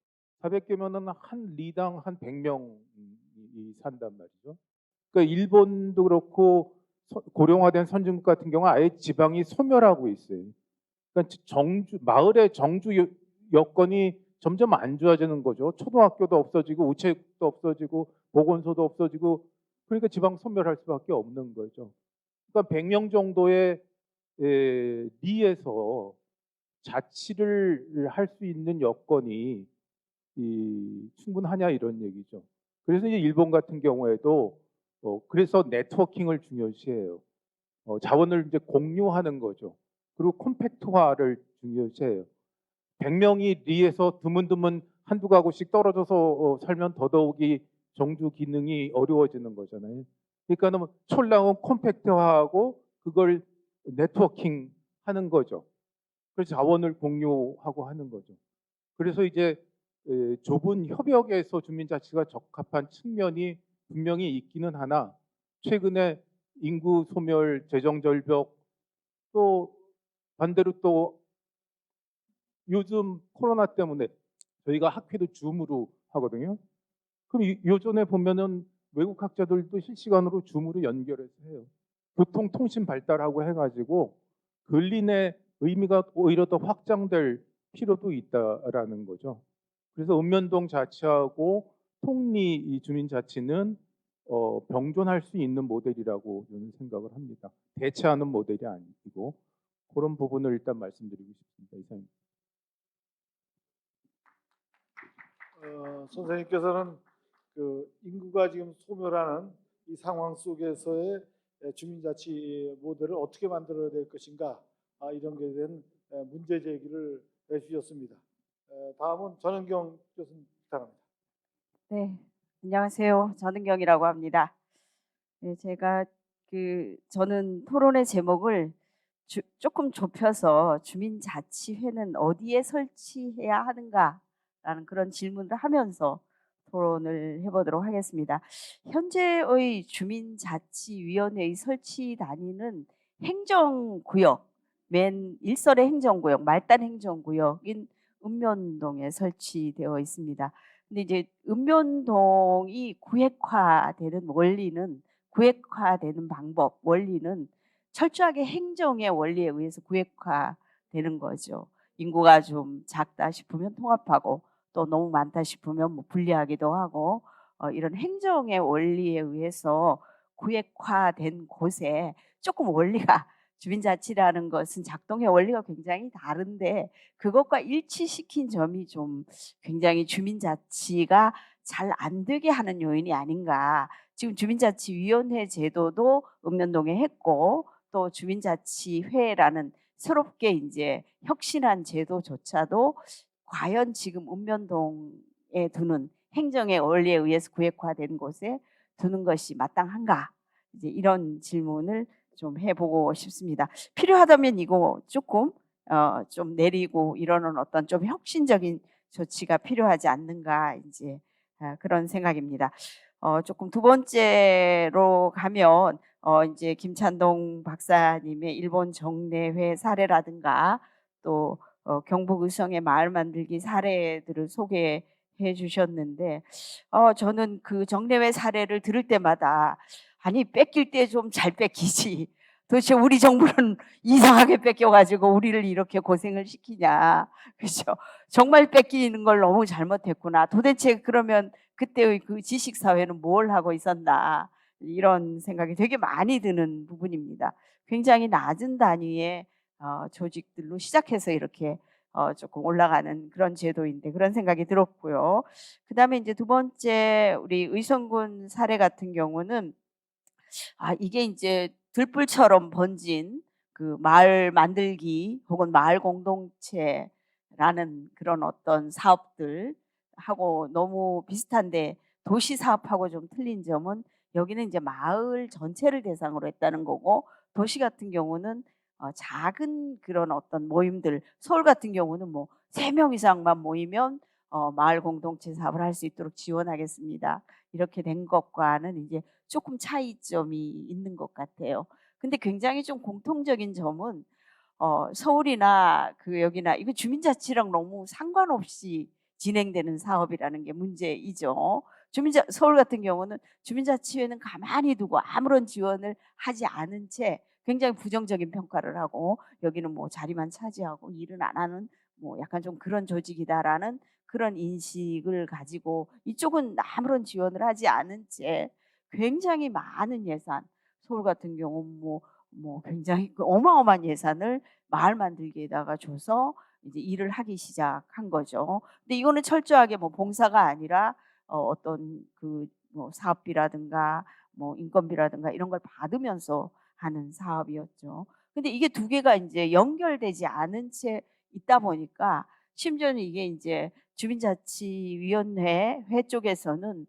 400개면은 한 리당 한 100명이 산단 말이죠. 그러니까 일본도 그렇고 고령화된 선진국 같은 경우 아예 지방이 소멸하고 있어요. 그러니까 마을의 정주 여건이 점점 안 좋아지는 거죠. 초등학교도 없어지고 우체국도 없어지고 보건소도 없어지고, 그러니까 지방 소멸할 수밖에 없는 거죠. 그러니까 100명 정도의 리에서 자치를 할 수 있는 여건이 충분하냐 이런 얘기죠. 그래서 이제 일본 같은 경우에도 그래서 네트워킹을 중요시해요. 자원을 이제 공유하는 거죠. 그리고 콤팩트화를 중요시해요. 100명이 리에서 드문드문 한두 가구씩 떨어져서 살면 더더욱이 정주 기능이 어려워지는 거잖아요. 그러니까 촐랑은 콤팩트화하고 그걸 네트워킹 하는 거죠. 그래서 자원을 공유하고 하는 거죠. 그래서 이제 좁은 협약에서 주민자치가 적합한 측면이 분명히 있기는 하나, 최근에 인구 소멸, 재정 절벽, 또 반대로 또 요즘 코로나 때문에 저희가 학회도 줌으로 하거든요. 그럼 요전에 보면은 외국 학자들도 실시간으로 줌으로 연결해서 해요. 교통 통신 발달하고 해가지고 근린의 의미가 오히려 더 확장될 필요도 있다라는 거죠. 그래서 읍면동 자치하고 통리 이 주민자치는 병존할 수 있는 모델이라고 저는 생각을 합니다. 대체하는 모델이 아니고, 그런 부분을 일단 말씀드리고 싶습니다. 이상입니다. 선생님께서는 그 인구가 지금 소멸하는 이 상황 속에서의 주민자치 모델을 어떻게 만들어야 될 것인가, 이런 것에 대한 문제 제기를 해주셨습니다. 다음은 전은경 교수님 부탁합니다. 네, 안녕하세요. 전은경이라고 합니다. 네, 제가 저는 토론의 제목을 조금 좁혀서 주민자치회는 어디에 설치해야 하는가라는 그런 질문을 하면서 토론을 해보도록 하겠습니다. 현재의 주민자치위원회의 설치 단위는 행정구역, 맨 일설의 행정구역, 말단 행정구역인 읍면동에 설치되어 있습니다. 근데 이제 읍면동이 구획화되는 원리는, 구획화되는 방법, 원리는 철저하게 행정의 원리에 의해서 구획화되는 거죠. 인구가 좀 작다 싶으면 통합하고, 또 너무 많다 싶으면 뭐 분리하기도 하고, 이런 행정의 원리에 의해서 구획화된 곳에 조금 원리가, 주민자치라는 것은 작동의 원리가 굉장히 다른데 그것과 일치시킨 점이 좀 굉장히 주민자치가 잘 안 되게 하는 요인이 아닌가. 지금 주민자치위원회 제도도 읍면동에 했고, 또 주민자치회라는 새롭게 이제 혁신한 제도조차도 과연 지금 읍면동에 두는 행정의 원리에 의해서 구획화된 곳에 두는 것이 마땅한가? 이제 이런 질문을 좀 해보고 싶습니다. 필요하다면 이거 조금 좀 내리고 이러는 어떤 좀 혁신적인 조치가 필요하지 않는가, 이제 그런 생각입니다. 조금 두 번째로 가면 이제 김찬동 박사님의 일본 정례회 사례라든가 또 경북 의성의 마을 만들기 사례들을 소개해 주셨는데, 저는 그 정례회 사례를 들을 때마다 아니 뺏길 때 좀 잘 뺏기지, 도대체 우리 정부는 이상하게 뺏겨가지고 우리를 이렇게 고생을 시키냐, 그렇죠? 정말 뺏기는 걸 너무 잘못했구나. 도대체 그러면 그때의 그 지식사회는 뭘 하고 있었나, 이런 생각이 되게 많이 드는 부분입니다. 굉장히 낮은 단위의 조직들로 시작해서 이렇게 조금 올라가는 그런 제도인데 그런 생각이 들었고요. 그다음에 이제 두 번째 우리 의성군 사례 같은 경우는 이게 이제 들불처럼 번진 그 마을 만들기 혹은 마을 공동체라는 그런 어떤 사업들하고 너무 비슷한데 도시 사업하고 좀 틀린 점은 여기는 이제 마을 전체를 대상으로 했다는 거고 도시 같은 경우는 작은 그런 어떤 모임들 서울 같은 경우는 뭐 3명 이상만 모이면 마을 공동체 사업을 할 수 있도록 지원하겠습니다. 이렇게 된 것과는 이제 조금 차이점이 있는 것 같아요. 근데 굉장히 좀 공통적인 점은 서울이나 그 여기나 이거 주민자치랑 너무 상관없이 진행되는 사업이라는 게 문제이죠. 서울 같은 경우는 주민자치회는 가만히 두고 아무런 지원을 하지 않은 채 굉장히 부정적인 평가를 하고 여기는 뭐 자리만 차지하고 일은 안 하는 뭐 약간 좀 그런 조직이다라는 그런 인식을 가지고 이쪽은 아무런 지원을 하지 않은 채 굉장히 많은 예산 서울 같은 경우 뭐 굉장히 그 어마어마한 예산을 마을 만들기에다가 줘서 이제 일을 하기 시작한 거죠. 근데 이거는 철저하게 뭐 봉사가 아니라 어떤 그 뭐 사업비라든가 뭐 인건비라든가 이런 걸 받으면서 하는 사업이었죠. 근데 이게 두 개가 인제 연결되지 않은 채 있다 보니까 심지어는 이게 인제 주민자치위원회 쪽에서는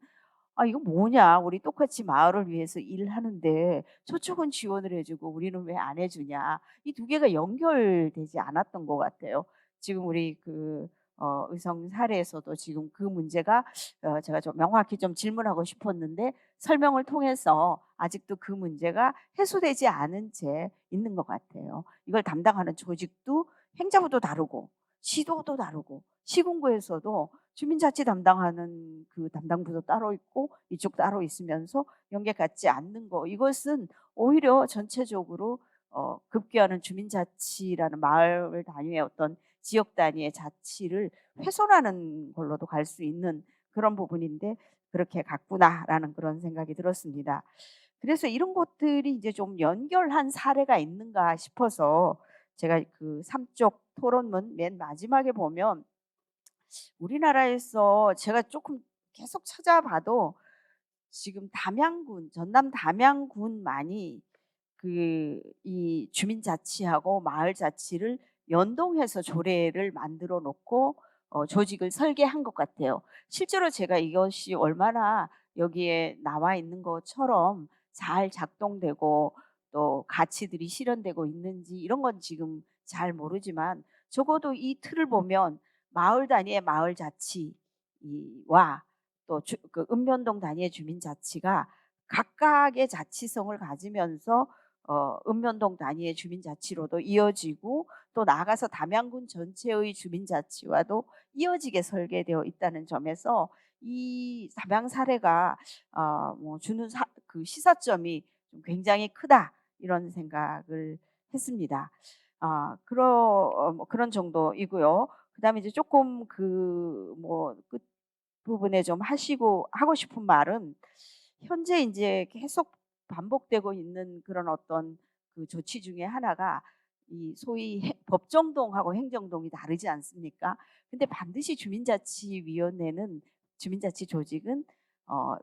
이거 뭐냐. 우리 똑같이 마을을 위해서 일하는데 저쪽은 지원을 해 주고 우리는 왜 안 해 주냐." 이 두 개가 연결되지 않았던 것 같아요. 지금 우리 그 의성 사례에서도 지금 그 문제가 제가 좀 명확히 좀 질문하고 싶었는데 설명을 통해서 아직도 그 문제가 해소되지 않은 채 있는 것 같아요. 이걸 담당하는 조직도 행자부도 다르고 시도도 다르고 시군구에서도 주민자치 담당하는 그 담당부도 따로 있고 이쪽 따로 있으면서 연계 갖지 않는 거 이것은 오히려 전체적으로 급기야는 주민자치라는 마을 단위의 어떤 지역 단위의 자치를 훼손하는 걸로도 갈 수 있는 그런 부분인데 '그렇게 갔구나.'라는 그런 생각이 들었습니다. 그래서 이런 것들이 이제 좀 연결한 사례가 있는가 싶어서 제가 그 3쪽 토론문 맨 마지막에 보면 우리나라에서 제가 조금 계속 찾아봐도 지금 담양군, 전남 담양군만이 그 이 주민자치하고 마을자치를 연동해서 조례를 만들어 놓고 조직을 설계한 것 같아요. 실제로 제가 이것이 얼마나 여기에 나와 있는 것처럼 잘 작동되고 또 가치들이 실현되고 있는지 이런 건 지금 잘 모르지만 적어도 이 틀을 보면 마을 단위의 마을자치와 또 그 읍면동 단위의 주민자치가 각각의 자치성을 가지면서 읍면동 단위의 주민자치로도 이어지고 또 나아가서 담양군 전체의 주민자치와도 이어지게 설계되어 있다는 점에서 이 담양 사례가 뭐 주는 그 시사점이 좀 굉장히 크다 이런 생각을 했습니다. 뭐 그런 정도이고요. 그다음에 이제 조금 그 뭐 끝 부분에 좀 하고 싶은 말은 현재 인제 계속 반복되고 있는 그런 어떤 그 조치 중에 하나가 이 소위 법정동하고 행정동이 다르지 않습니까? 근데 반드시 주민자치위원회는 주민자치 조직은 어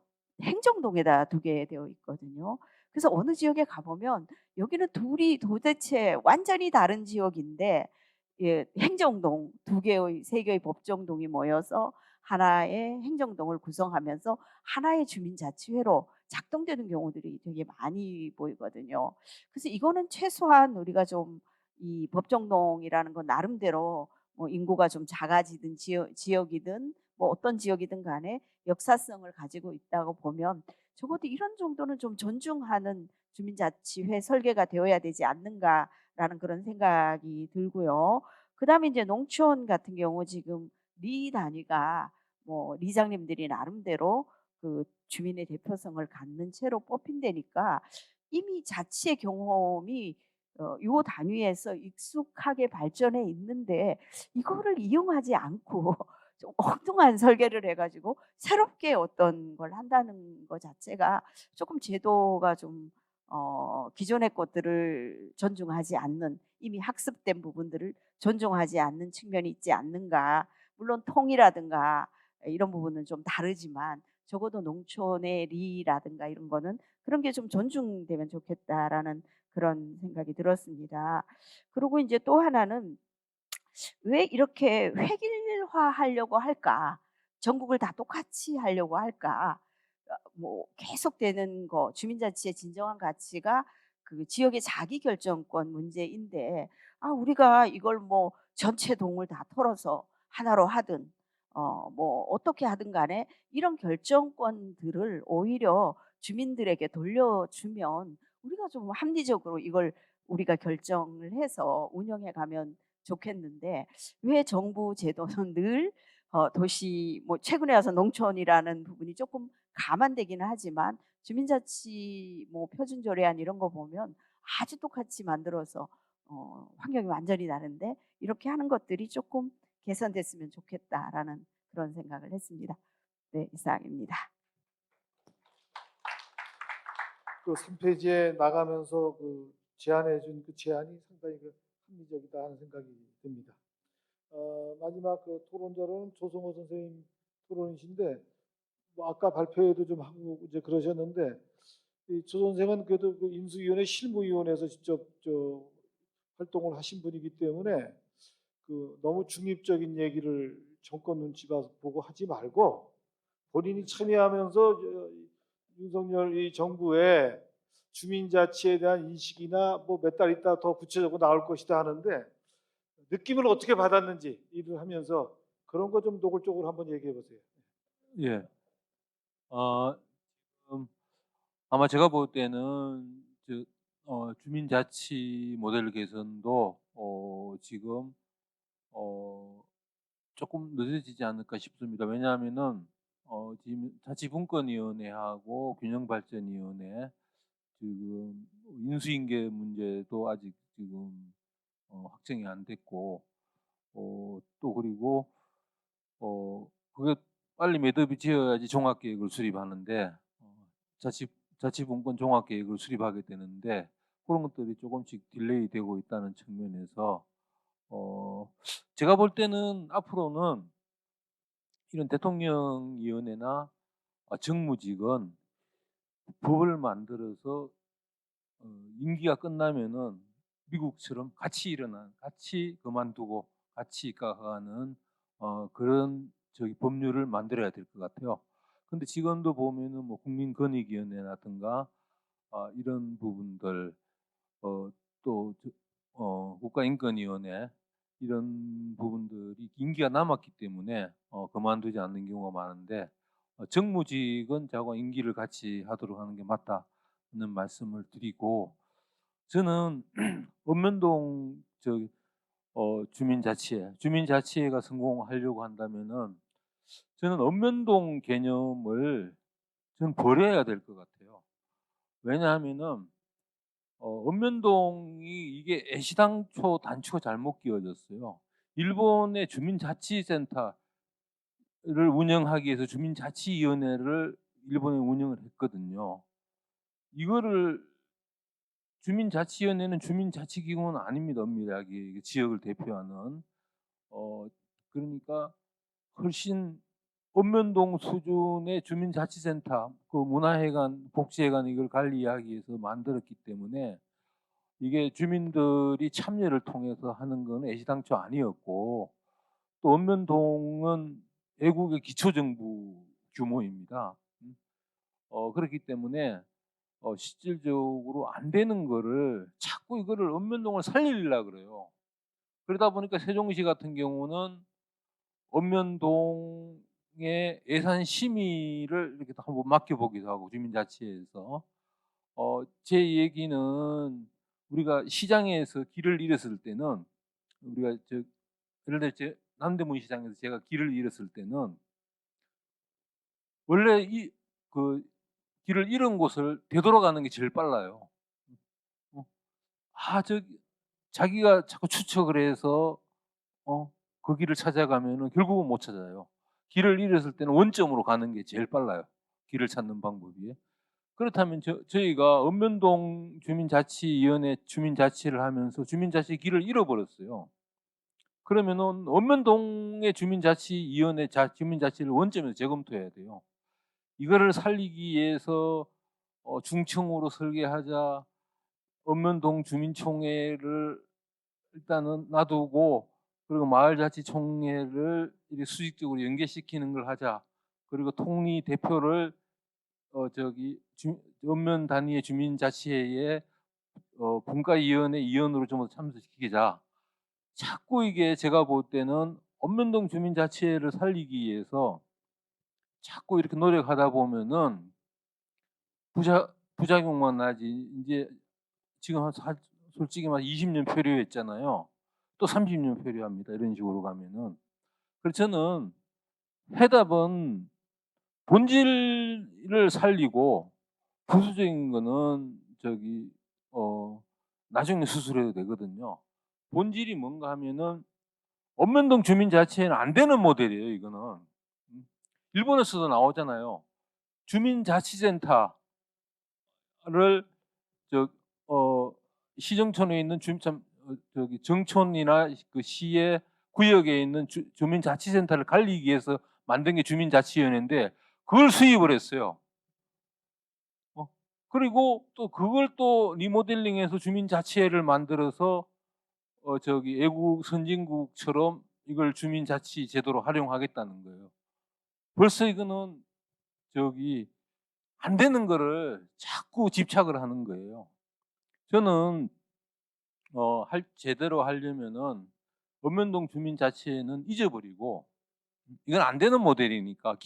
행정동에다 두게 되어 있거든요. 그래서 어느 지역에 가 보면 여기는 둘이 도대체 완전히 다른 지역인데 예 행정동 두 개의 세 개의 법정동이 모여서 하나의 행정동을 구성하면서 하나의 주민자치회로 작동되는 경우들이 되게 많이 보이거든요. 그래서 이거는 최소한 우리가 좀 이 법정동이라는 건 나름대로 뭐 인구가 좀 작아지든 지역이든 뭐 어떤 지역이든 간에 역사성을 가지고 있다고 보면 적어도 이런 정도는 좀 존중하는 주민자치회 설계가 되어야 되지 않는가라는 그런 생각이 들고요. 그다음에 이제 농촌 같은 경우 지금 리 단위가 뭐 리장님들이 나름대로 그 주민의 대표성을 갖는 채로 뽑힌다니까 이미 자치의 경험이 요 단위에서 익숙하게 발전해 있는데 이거를 이용하지 않고 좀 엉뚱한 설계를 해 가지고 새롭게 어떤 걸 한다는 거 자체가 조금 제도가 좀 기존의 것들을 존중하지 않는 이미 학습된 부분들을 존중하지 않는 측면이 있지 않는가. 물론 통이라든가 이런 부분은 좀 다르지만 적어도 농촌의 리라든가 이런 거는 그런 게 좀 존중되면 좋겠다라는 그런 생각이 들었습니다. 그리고 이제 또 하나는 왜 이렇게 획일화하려고 할까? 전국을 다 똑같이 하려고 할까? 뭐 계속되는 거 주민자치의 진정한 가치가 그 지역의 자기 결정권 문제인데 우리가 이걸 뭐 전체 동을 다 털어서 하나로 하든 뭐 어떻게 하든 간에 이런 결정권들을 오히려 주민들에게 돌려주면 우리가 좀 합리적으로 이걸 우리가 결정을 해서 운영해 가면 좋겠는데 왜 정부 제도는 늘 도시 뭐 최근에 와서 농촌이라는 부분이 조금 감안되기는 하지만 주민자치 뭐 표준조례안 이런 거 보면 아주 똑같이 만들어서 환경이 완전히 다른데 이렇게 하는 것들이 조금 개선됐으면 좋겠다라는 그런 생각을 했습니다. 네, 이상입니다. 그 3페이지에 나가면서 그 제안해 준 그 제안이 상당히 그 합리적이다 하는 생각이 듭니다. 마지막 그 토론자로는 조성호 선생님 토론이신데 뭐 아까 발표회도 좀 하고 이제 그러셨는데 이 조 선생은 그래도 그 인수위원회 실무위원회에서 직접 활동을 하신 분이기 때문에 그 너무 중립적인 얘기를 정권 눈치 보고 하지 말고 본인이 참여하면서 윤석열 이 정부의 주민자치에 대한 인식이나 뭐 몇 달 있다 더 구체적으로 나올 것이다 하는데 느낌을 어떻게 받았는지 일을 하면서 그런 거 좀 노골적으로 한번 얘기해 보세요. 예. 지금 아마 제가 볼 때는 주민자치 모델 개선도 지금 조금 늦어지지 않을까 싶습니다. 왜냐하면은 지금 자치분권위원회하고 균형발전위원회 지금 인수인계 문제도 아직 지금 확정이 안 됐고 또 그리고 그게 빨리 매듭이 지어야지 종합계획을 수립하는데 자치분권 종합계획을 수립하게 되는데 그런 것들이 조금씩 딜레이 되고 있다는 측면에서 제가 볼 때는 앞으로는 이런 대통령위원회나 정무직은 법을 만들어서 임기가 끝나면은 미국처럼 같이 그만두고 같이 입각하는 그런 법률을 만들어야 될 것 같아요. 근데 지금도 보면은 뭐 국민권익위원회라든가 이런 부분들 또 국가인권위원회 이런 부분들이 임기가 남았기 때문에 그만두지 않는 경우가 많은데 정무직은 저하고 임기를 같이 하도록 하는 게 맞다는 말씀을 드리고 저는 읍면동 주민자치회가 성공하려고 한다면은 저는 읍면동 개념을 저는 버려야 될 것 같아요. 왜냐하면은 읍면동이 이게 애시당초 단추가 잘못 끼워졌어요. 일본의 주민자치센터를 운영하기 위해서 주민자치위원회를 일본에 운영을 했거든요. 이거를 주민자치위원회는 주민자치기구는 아닙니다. 엄밀하게 지역을 대표하는 그러니까 훨씬 읍면동 수준의 주민자치센터, 그 문화회관, 복지회관 이걸 관리하기 위해서 만들었기 때문에 이게 주민들이 참여를 통해서 하는 건 애시당초 아니었고 또 읍면동은 애국의 기초정부 규모입니다. 그렇기 때문에 실질적으로 안 되는 거를 자꾸 이거를 읍면동을 살리려고 그래요. 그러다 보니까 세종시 같은 경우는 읍면동의 예산 심의를 이렇게 한번 맡겨보기도 하고 주민자치회에서 제 얘기는 우리가 시장에서 길을 잃었을 때는 우리가 예를 들어 남대문 시장에서 제가 길을 잃었을 때는 원래 그 길을 잃은 곳을 되돌아가는 게 제일 빨라요. 자기가 자꾸 추측을 해서 그 길을 찾아가면은 결국은 못 찾아요. 길을 잃었을 때는 원점으로 가는 게 제일 빨라요. 길을 찾는 방법이. 그렇다면 저희가 읍면동 주민자치위원회 주민자치를 하면서 주민자치 길을 잃어버렸어요. 그러면은 읍면동의 주민자치위원회 주민자치를 원점에서 재검토해야 돼요. 이거를 살리기 위해서 중청으로 설계하자, 읍면동 주민총회를 일단은 놔두고, 그리고 마을자치총회를 이렇게 수직적으로 연계시키는 걸 하자. 그리고 통리 대표를 읍면 단위의 주민자치회의 분과위원회 위원으로 좀 참석시키자. 자꾸 이게 제가 볼 때는 읍면동 주민자치회를 살리기 위해서 자꾸 이렇게 노력하다 보면은 부작용만 나지. 이제 지금 솔직히 말 20년 표류했잖아요. 또 30년 표류합니다. 이런 식으로 가면은. 그래서 저는 해답은 본질을 살리고 부수적인 거는 나중에 수술해도 되거든요. 본질이 뭔가 하면은 읍면동 주민자치회는 안 되는 모델이에요. 이거는 일본에서도 나오잖아요. 주민자치센터를 시정촌에 있는 정촌이나 그 시의 구역에 있는 주민자치센터를 관리하기 위해서 만든 게 주민자치위원회인데 그걸 수입을 했어요. 그리고 또 그걸 또 리모델링해서 주민자치회를 만들어서 애국 선진국처럼 이걸 주민자치 제도로 활용하겠다는 거예요. 벌써 이거는 안 되는 거를 자꾸 집착을 하는 거예요. 저는 제대로 하려면은 읍면동 주민자치회는 잊어버리고, 이건 안 되는 모델이니까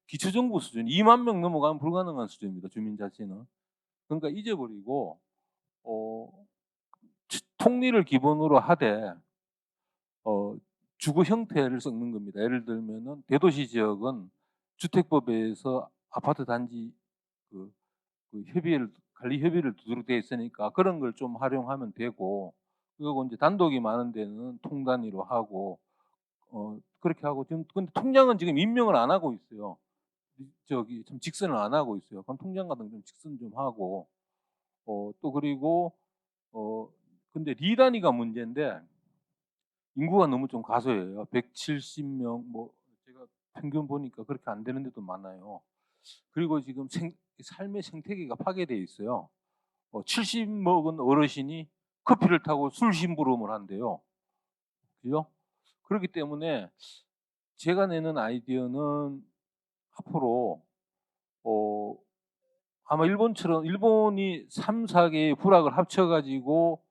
기초정부 수준 2만 명 넘어가면 불가능한 수준입니다. 주민자치는. 그러니까 잊어버리고 통리를 기본으로 하되 주거 형태를 섞는 겁니다. 예를 들면은 대도시 지역은 주택법에서 아파트 단지 관리 협의를 두도록 되어 있으니까 그런 걸 좀 활용하면 되고, 그리고 이제 단독이 많은 데는 통단위로 하고 그렇게 하고. 지금 근데 통장은 지금 임명을 안 하고 있어요. 좀 직선을 안 하고 있어요. 그럼 통장 같은 좀 직선 좀 하고 또 그리고 근데 리단위가 문제인데 인구가 너무 좀 과소해요. 170명 뭐 제가 평균 보니까 그렇게 안 되는 데도 많아요. 그리고 지금 삶의 생태계가 파괴되어 있어요. 70 먹은 어르신이 커피를 타고 술 심부름을 한대요. 그죠? 그렇기 때문에 제가 내는 아이디어는 앞으로 아마 일본이 3, 4개의 부락을 합쳐가지고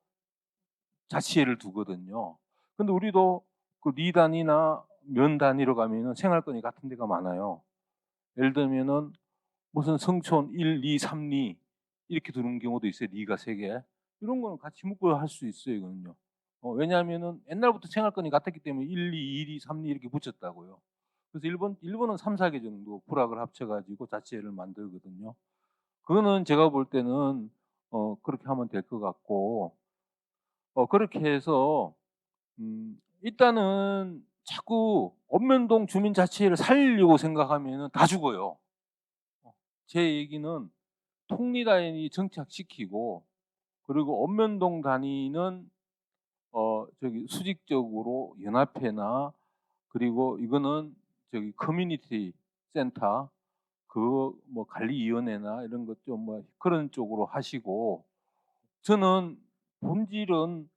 자치회를 두거든요. 근데 우리도 그 리 단위나 면 단위로 가면은 생활권이 같은 데가 많아요. 예를 들면은 무슨 성촌 1, 2, 3리 이렇게 두는 경우도 있어요. 리가 3개. 이런 거는 같이 묶어 할 수 있어요, 이거는요. 왜냐하면은 옛날부터 생활권이 같았기 때문에 1, 2, 2리, 3리 이렇게 붙였다고요. 그래서 일본은 3, 4개 정도 부락을 합쳐가지고 자치회를 만들거든요. 그거는 제가 볼 때는 그렇게 하면 될 것 같고, 그렇게 해서 일단은 자꾸 읍면동 주민자치회를 살리려고 생각하면 다 죽어요. 제 얘기는 통리 단위 정착시키고, 그리고 읍면동 단위는 수직적으로 연합회나, 그리고 이거는 커뮤니티 센터 뭐 관리위원회나 이런 것 좀 뭐 그런 쪽으로 하시고, 저는 본질은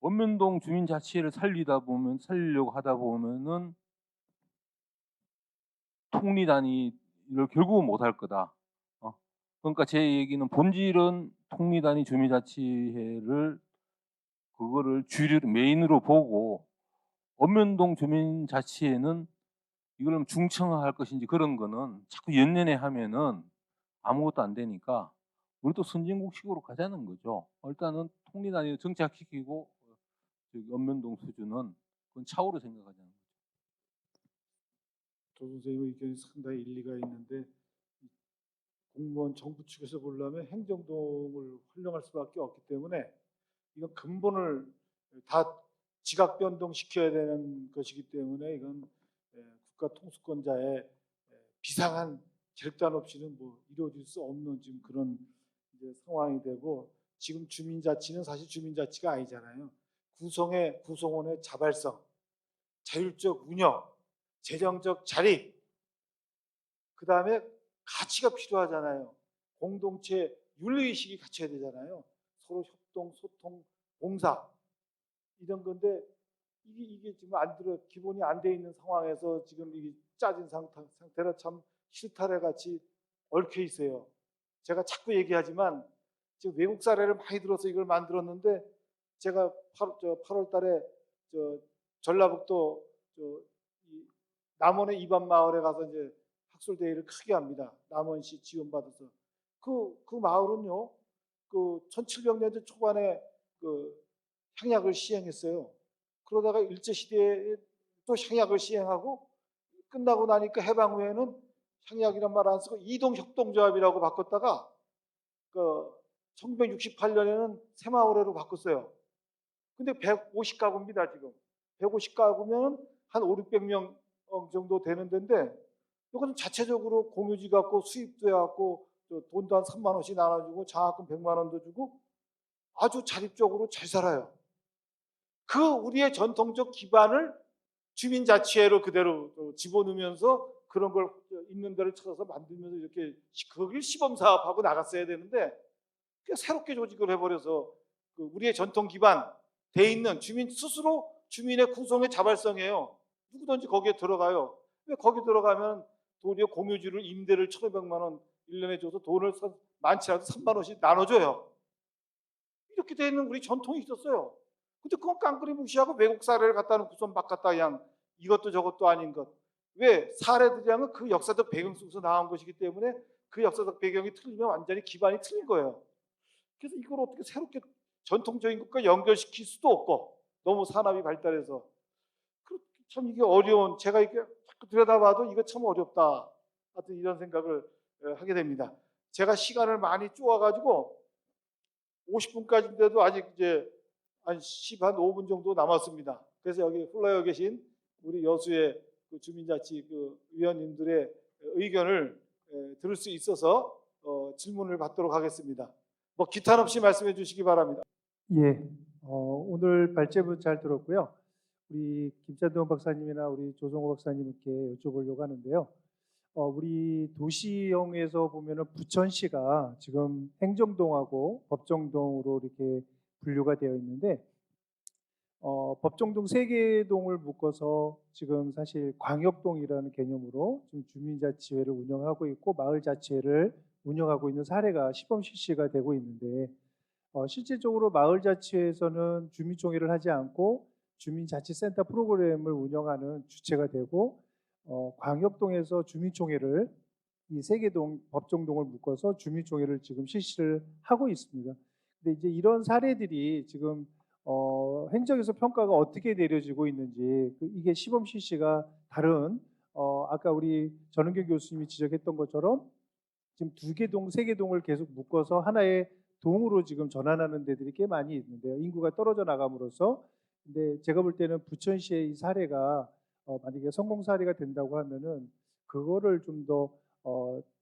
읍면동 주민자치회를 살리려고 하다 보면은 통리 단위를 결국은 못할 거다. 그러니까 제 얘기는 본질은 통리 단위 주민자치회를 그거를 메인으로 보고, 읍면동 주민자치회는 이걸 중청화할 것인지 그런 거는 자꾸 연연해 하면은 아무것도 안 되니까 우리도 선진국식으로 가자는 거죠. 일단은 통리 단위를 정착시키고 읍면동 수준은 그건 차후로 생각하자는 거죠. 조 선생님의 의견이 상당히 일리가 있는데, 공무원 정부 측에서 보려면 행정동을 활용할 수밖에 없기 때문에 이건 근본을 다 지각 변동시켜야 되는 것이기 때문에 이건 국가 통수권자의 비상한 계획단 없이는 뭐 이루어질 수 없는 지금 그런 이제 상황이 되고, 지금 주민자치는 사실 주민자치가 아니잖아요. 구성원의 자발성, 자율적 운영, 재정적 자립, 그 다음에 가치가 필요하잖아요. 공동체 윤리의식이 갖춰야 되잖아요. 서로 협동, 소통, 봉사 이런 건데 이게 지금 기본이 안 돼 있는 상황에서 지금 이게 짜진 상태라 참 실타래 같이 얽혀 있어요. 제가 자꾸 얘기하지만 지금 외국 사례를 많이 들어서 이걸 만들었는데, 제가 8월 달에 전라북도 이 남원의 이반 마을에 가서 이제 학술 대회를 크게 합니다. 남원시 지원받아서 그 마을은요, 그 1700년대 초반에 그 향약을 시행했어요. 그러다가 일제 시대에 또 향약을 시행하고 끝나고 나니까 해방 후에는 향약이란 말 안 쓰고 이동협동조합이라고 바꿨다가 그 1968년에는 새마을회로 바꿨어요. 근데 150가구입니다, 지금. 150가구면 한 5, 600명 정도 되는 데인데, 이거는 자체적으로 공유지 갖고 수입도 해갖고 돈도 한 3만 원씩 나눠주고 장학금 100만 원도 주고 아주 자립적으로 잘 살아요. 그 우리의 전통적 기반을 주민자치회로 그대로 집어넣으면서 그런 걸 있는 데를 찾아서 만들면서 이렇게 거길 시범사업하고 나갔어야 되는데, 새롭게 조직을 해버려서 우리의 전통 기반 돼 있는 주민 스스로 주민의 구성의 자발성이에요. 누구든지 거기에 들어가요. 왜 거기 들어가면 도리어 공유지를 임대를 1,500만 원 1년에 줘서 돈을 많지 않아도 3만 원씩 나눠줘요. 이렇게 돼 있는 우리 전통이 있었어요. 근데 그건 깡그리 무시하고 외국 사례를 갖다 놓고선 막 갖다 그냥 이것도 저것도 아닌 것. 왜? 사례들이랑은 그 역사적 배경 속에서 나온 것이기 때문에 그 역사적 배경이 틀리면 완전히 기반이 틀린 거예요. 그래서 이걸 어떻게 새롭게 전통적인 것과 연결시킬 수도 없고, 너무 산업이 발달해서 참 이게 어려운, 제가 이게 자꾸 들여다봐도 이거 참 어렵다. 하여튼 이런 생각을 하게 됩니다. 제가 시간을 많이 쪼아가지고 50분까지인데도 아직 이제 한 5분 정도 남았습니다. 그래서 여기 훌러여 계신 우리 여수의 그 주민자치 그 위원님들의 의견을 들을 수 있어서 질문을 받도록 하겠습니다. 뭐 기탄 없이 말씀해 주시기 바랍니다. 예, 오늘 발제부 잘 들었고요. 우리 김찬동 박사님이나 우리 조성호 박사님께 여쭤보려고 하는데요. 우리 도시형에서 보면은 부천시가 지금 행정동하고 법정동으로 이렇게 분류가 되어 있는데, 법정동 3개 동을 묶어서 지금 사실 광역동이라는 개념으로 지금 주민자치회를 운영하고 있고 마을자치회를 운영하고 있는 사례가 시범 실시가 되고 있는데, 실질적으로 마을자치회에서는 주민총회를 하지 않고 주민자치센터 프로그램을 운영하는 주체가 되고, 광역동에서 주민총회를 이 3개 동 법정동을 묶어서 주민총회를 지금 실시를 하고 있습니다. 근데 이제 이런 사례들이 지금 행정에서 평가가 어떻게 내려지고 있는지, 이게 시범 실시가 다른 아까 우리 전은경 교수님이 지적했던 것처럼 지금 2개 동, 3개 동을 계속 묶어서 하나의 동으로 지금 전환하는 데들이 꽤 많이 있는데요. 인구가 떨어져 나감으로써. 근데 제가 볼 때는 부천시의 이 사례가 만약에 성공 사례가 된다고 하면은 그거를 좀 더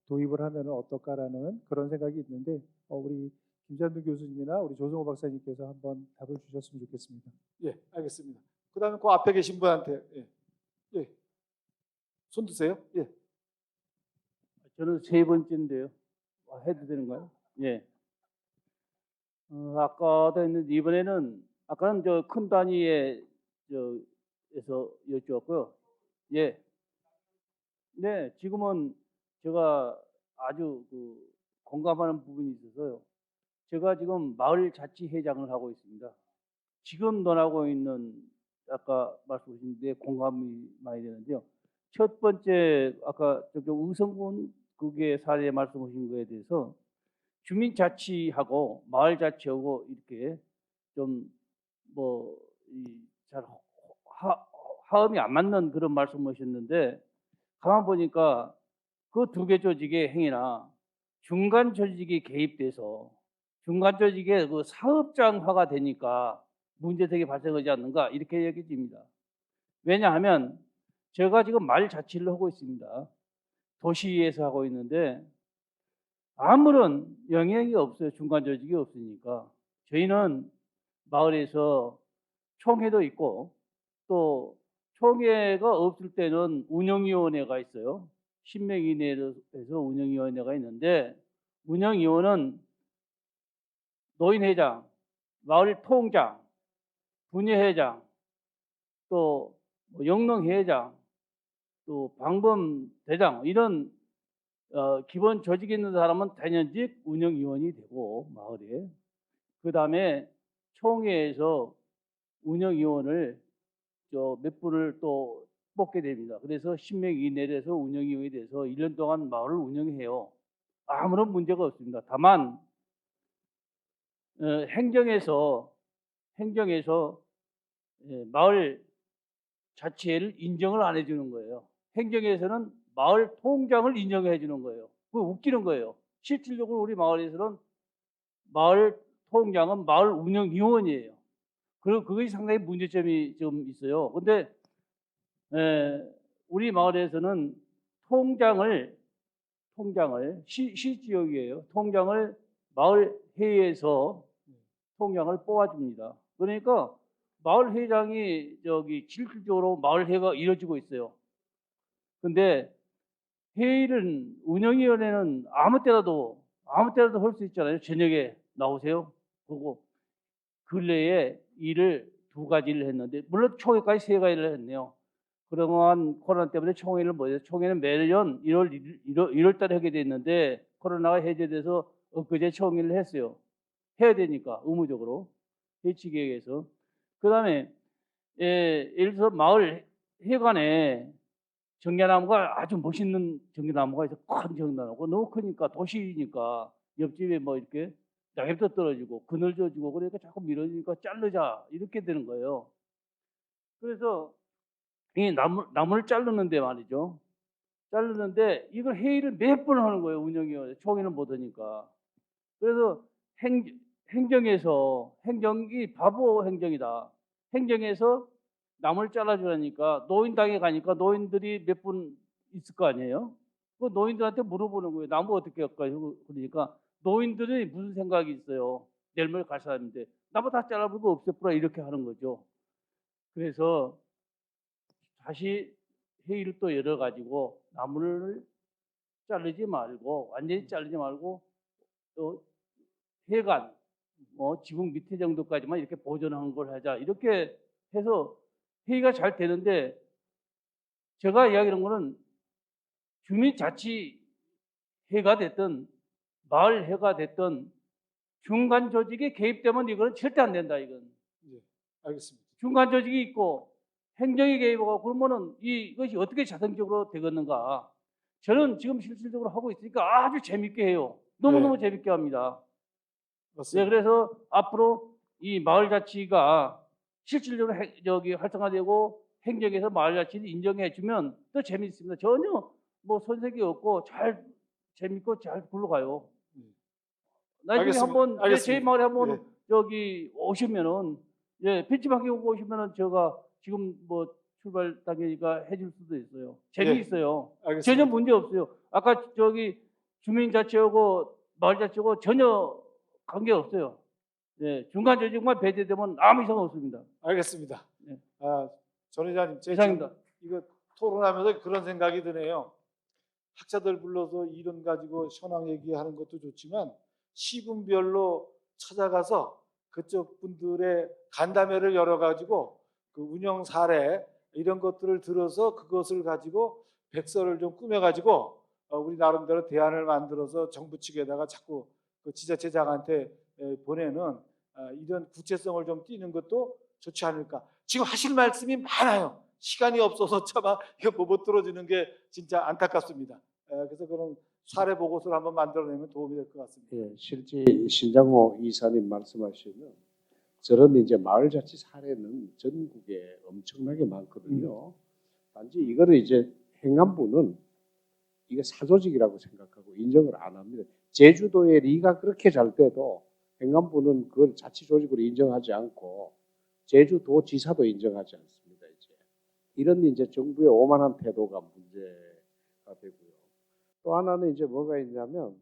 도입을 하면 어떨까라는 그런 생각이 있는데, 우리 김찬동 교수님이나 우리 조성호 박사님께서 한번 답을 주셨으면 좋겠습니다. 예, 알겠습니다. 그다음에 그 앞에 계신 분한테 예. 손 드세요. 예. 저는 3번째인데요. 해도 되는가요? 예. 아까도 했는데 이번에는 아까는 저 큰 단위의 에서 여쭈었고요. 예. 네, 지금은 제가 아주 공감하는 부분이 있어서요. 제가 지금 마을자치회장을 하고 있습니다. 지금 논하고 있는 아까 말씀하신 데 공감이 많이 되는데요. 첫 번째 아까 저쪽 의성군 그게 사례 말씀하신 거에 대해서 주민자치하고 마을자치하고 이렇게 좀 잘 화음이 안 맞는 그런 말씀하셨는데, 가만 보니까 그 2개 조직의 행위나 중간 조직이 개입돼서 중간 조직의 그 사업장화가 되니까 문제들이 발생하지 않는가 이렇게 여겨집니다. 왜냐하면 제가 지금 마을자치를 하고 있습니다. 도시에서 하고 있는데 아무런 영향이 없어요. 중간 조직이 없으니까. 저희는 마을에서 총회도 있고 또 총회가 없을 때는 운영위원회가 있어요. 10명 이내에서 운영위원회가 있는데 운영위원은 노인회장, 마을 통장, 분회회장, 또 영농회장, 또 방범대장 이런 기본 조직에 있는 사람은 단연직 운영위원이 되고 마을에 그 다음에 총회에서 운영위원을 몇 분을 또 뽑게 됩니다. 그래서 10명 이내에서 운영위원이 돼서 1년 동안 마을을 운영해요. 아무런 문제가 없습니다. 다만 행정에서 마을 자치회를 인정을 안 해주는 거예요. 행정에서는 마을 통장을 인정해 주는 거예요. 그거 웃기는 거예요. 실질적으로 우리 마을에서는 마을 통장은 마을 운영위원이에요. 그리고 그것이 상당히 문제점이 좀 있어요. 근데 우리 마을에서는 통장을 시지역이에요. 통장을 마을 회의에서 통장을 뽑아줍니다. 그러니까 마을 회장이 실질적으로 마을 회의가 이루어지고 있어요. 근데 회의는 운영위원회는 아무 때라도 할 수 있잖아요. 저녁에 나오세요. 그리고 근래에 일을 2가지를 했는데 물론 총회까지 3가지를 했네요. 그동안 코로나 때문에 총회를 못해서 총회는 매년 1월 달에 하게 됐는데 코로나가 해제돼서 엊그제 총회를 했어요. 해야 되니까 의무적으로 회치계획에서. 그다음에 예를 들어서 마을 회관에 정자나무가 아주 멋있는 정자나무가 있어. 큰 정자나무가 너무 크니까 도시니까 옆집에 뭐 이렇게 낙엽도 떨어지고 그늘져지고 그러니까 자꾸 밀어주니까 자르자 이렇게 되는 거예요. 그래서 이 나무를 자르는데 말이죠. 자르는데 이걸 회의를 몇 번 하는 거예요. 운영위원회 총회는 못 하니까. 그래서 행정이 바보 행정이다. 행정에서 나무를 잘라주라니까 노인당에 가니까 노인들이 몇 분 있을 거 아니에요. 그 노인들한테 물어보는 거예요. 나무 어떻게 할까요? 그러니까 노인들이 무슨 생각이 있어요. 내일 모레 갈 사람인데 나무 다 잘라버리고 없애버려 이렇게 하는 거죠. 그래서 다시 회의를 또 열어가지고 나무를 자르지 말고 완전히 자르지 말고 또 회관 지붕 밑에 정도까지만 이렇게 보존하는 걸 하자 이렇게 해서 회의가 잘 되는데 제가 이야기하는 거는 주민자치회가 됐든 마을회가 됐든 중간 조직에 개입되면 이거는 절대 안 된다. 이건 알겠습니다. 중간 조직이 있고 행정이 개입하고 그러면은 이것이 어떻게 자동적으로 되겠는가? 저는 지금 실질적으로 하고 있으니까 아주 재밌게 해요. 너무너무 재밌게 합니다. 맞습니다. 네, 그래서 앞으로 이 마을자치가 실질적으로 활성화되고 행정에서 마을자치를 인정해주면 더 재밌습니다. 전혀 뭐 손색이 없고 재밌고 잘 굴러가요. 나중에 알겠습니다. 한번 제 알겠습니다. 마을에 한번 네. 오시면은 벤치마킹 오시면은 제가 지금 뭐 출발 단계니까 해줄 수도 있어요. 재미있어요. 알겠습니다. 전혀 문제 없어요. 아까 주민자치하고 마을자치하고 전혀 관계 없어요. 네, 중간 조직만 배제되면 아무 이상 없습니다. 알겠습니다. 네. 전 회장님, 이상입니다. 이거 토론하면서 그런 생각이 드네요. 학자들 불러서 이론 가지고 현황 얘기하는 것도 좋지만 시군별로 찾아가서 그쪽 분들의 간담회를 열어가지고 그 운영 사례 이런 것들을 들어서 그것을 가지고 백서를 좀 꾸며가지고 우리 나름대로 대안을 만들어서 정부 측에다가 자꾸 그 지자체장한테 보내는 이런 구체성을 좀 띄는 것도 좋지 않을까. 지금 하실 말씀이 많아요. 시간이 없어서 차마 이거 못 들어주는 게 진짜 안타깝습니다. 그래서 그런 사례 보고서를 한번 만들어내면 도움이 될 것 같습니다. 예, 실제 신장호 이사님 말씀하시는 저런 이제 마을자치 사례는 전국에 엄청나게 많거든요. 단지 이거를 이제 행안부는 이게 사조직이라고 생각하고 인정을 안 합니다. 제주도의 리가 그렇게 잘 돼도 행안부는 그걸 자치조직으로 인정하지 않고 제주도 지사도 인정하지 않습니다. 이제 이런 이제 정부의 오만한 태도가 문제가 되고요. 또 하나는 이제 뭐가 있냐면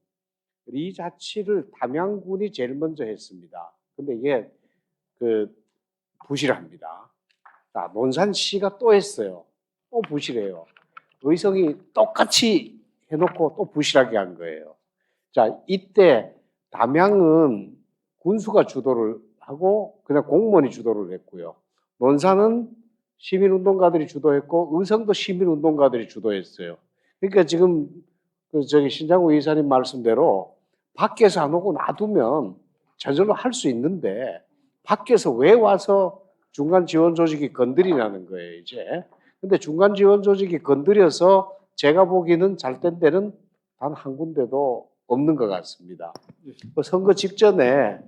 리자치를 담양군이 제일 먼저 했습니다. 근데 이게 그 부실합니다. 자, 논산시가 또 했어요. 또 부실해요. 의성이 똑같이 해놓고 또 부실하게 한 거예요. 자, 이때 담양은 군수가 주도를 하고 그냥 공무원이 주도를 했고요. 논산은 시민운동가들이 주도했고 의성도 시민운동가들이 주도했어요. 그러니까 지금 그 신장구 이사님 말씀대로 밖에서 안 오고 놔두면 저절로 할 수 있는데 밖에서 왜 와서 중간 지원 조직이 건드리냐는 거예요, 이제. 근데 중간 지원 조직이 건드려서 제가 보기에는 잘된 데는 단 한 군데도 없는 것 같습니다. 그 선거 직전에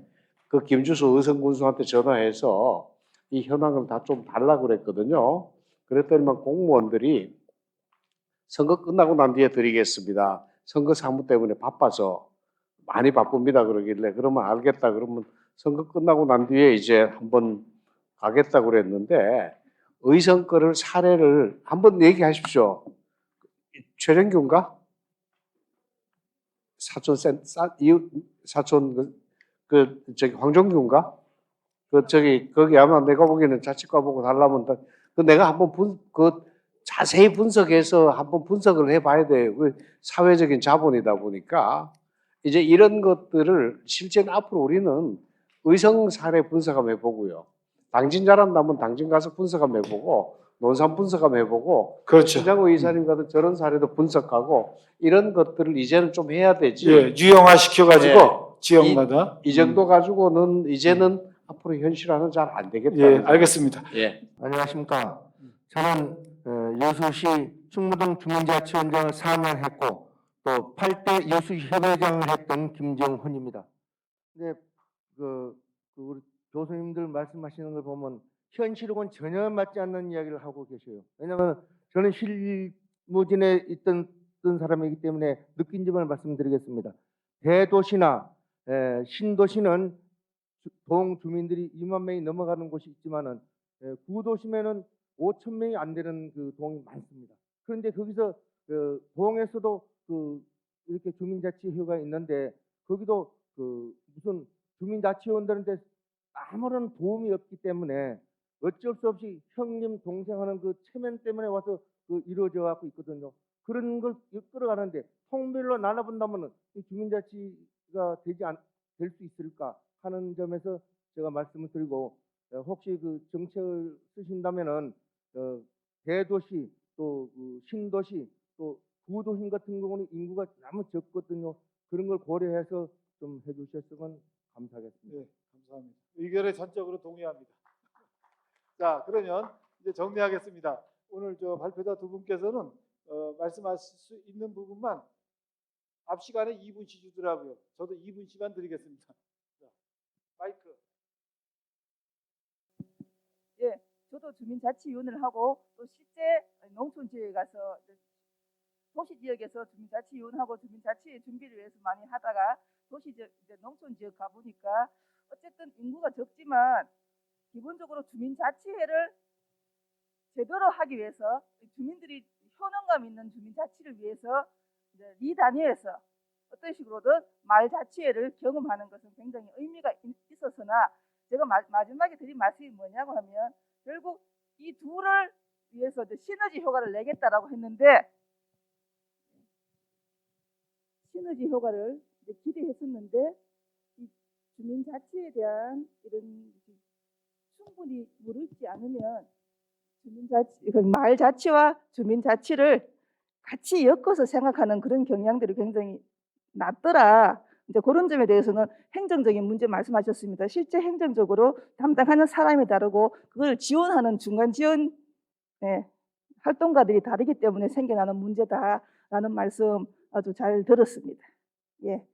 그 김주수 의성군수한테 전화해서 이 현황을 다 좀 달라고 그랬거든요. 그랬더니만 공무원들이 선거 끝나고 난 뒤에 드리겠습니다. 선거 사무 때문에 바빠서 많이 바쁩니다. 그러길래 그러면 알겠다. 그러면 선거 끝나고 난 뒤에 이제 한번 가겠다고 그랬는데 의성 거를 사례를 한번 얘기하십시오. 최정규인가? 사촌 저기 황정규인가? 거기 아마 내가 보기에는 자치과 보고 달라면 내가 한번 자세히 분석해서 한번 분석을 해봐야 돼요. 그 사회적인 자본이다 보니까 이제 이런 것들을 실제는 앞으로 우리는 의성 사례 분석 한번 해보고요. 당진 잘한다면 당진 가서 분석 한번 해보고 논산 분석 한번 해보고 그렇죠. 신장호 이사님 같은 저런 사례도 분석하고 이런 것들을 이제는 좀 해야 되지. 예, 유형화 시켜가지고 예. 지역마다. 이 정도 가지고는 이제는 앞으로 현실화는 잘 안 되겠다. 예, 알겠습니다. 예. 안녕하십니까. 저는 여수시 충무동 주민자치원장을 4년 했고 또 8대 여수시 협의장을 했던 김정훈입니다. 근데 우리 교수님들 말씀하시는 걸 보면 현실하고는 전혀 맞지 않는 이야기를 하고 계셔요. 왜냐하면 저는 실무진에 있던 사람이기 때문에 느낀 점을 말씀드리겠습니다. 대도시나 신도시는 동주민들이 2만 명이 넘어가는 곳이 있지만은 구도심에는 5천 명이 안 되는 그 동이 많습니다. 그런데 거기서 동에서도 이렇게 주민자치회가 있는데 거기도 무슨 주민자치원들한테 아무런 도움이 없기 때문에 어쩔 수 없이 형님 동생 하는 그 체면 때문에 와서 이루어져 갖고 있거든요. 그런 걸 이끌어가는데 통별로 나눠본다면은 이 주민자치가 될 수 있을까 하는 점에서 제가 말씀을 드리고 혹시 그 정책을 쓰신다면은 대도시 또 신도시 또 구도심 같은 경우는 인구가 너무 적거든요. 그런 걸 고려해서 좀 해주셨으면 감사하겠습니다. 네, 감사합니다. 의견에 전적으로 동의합니다. 자, 그러면 이제 정리하겠습니다. 오늘 발표자 두 분께서는 말씀하실 수 있는 부분만 앞 시간에 2분씩 주더라고요. 저도 2분씩만 드리겠습니다. 자, 마이크. 예, 저도 주민자치위원을 하고 또 실제 농촌 지역에 가서 도시 지역에서 주민자치위원하고 주민자치 준비를 위해서 많이 하다가 도시 지역, 이제 농촌 지역 가 보니까 어쨌든 인구가 적지만 기본적으로 주민자치회를 제대로 하기 위해서 주민들이 효능감 있는 주민자치를 위해서 이제 리 단위에서 어떤 식으로든 마을자치회를 경험하는 것은 굉장히 의미가 있었으나 제가 마지막에 드린 말씀이 뭐냐고 하면 결국 이 둘을 위해서 이제 시너지 효과를 내겠다라고 했는데 시너지 효과를 이제 기대했었는데 이 주민자치에 대한 이런 충분히 모르지 않으면 마을자치와 주민자치를 같이 엮어서 생각하는 그런 경향들이 굉장히 낮더라. 이제 그런 점에 대해서는 행정적인 문제 말씀하셨습니다. 실제 행정적으로 담당하는 사람이 다르고 그걸 지원하는 중간 지원 활동가들이 다르기 때문에 생겨나는 문제다라는 말씀 아주 잘 들었습니다. 예.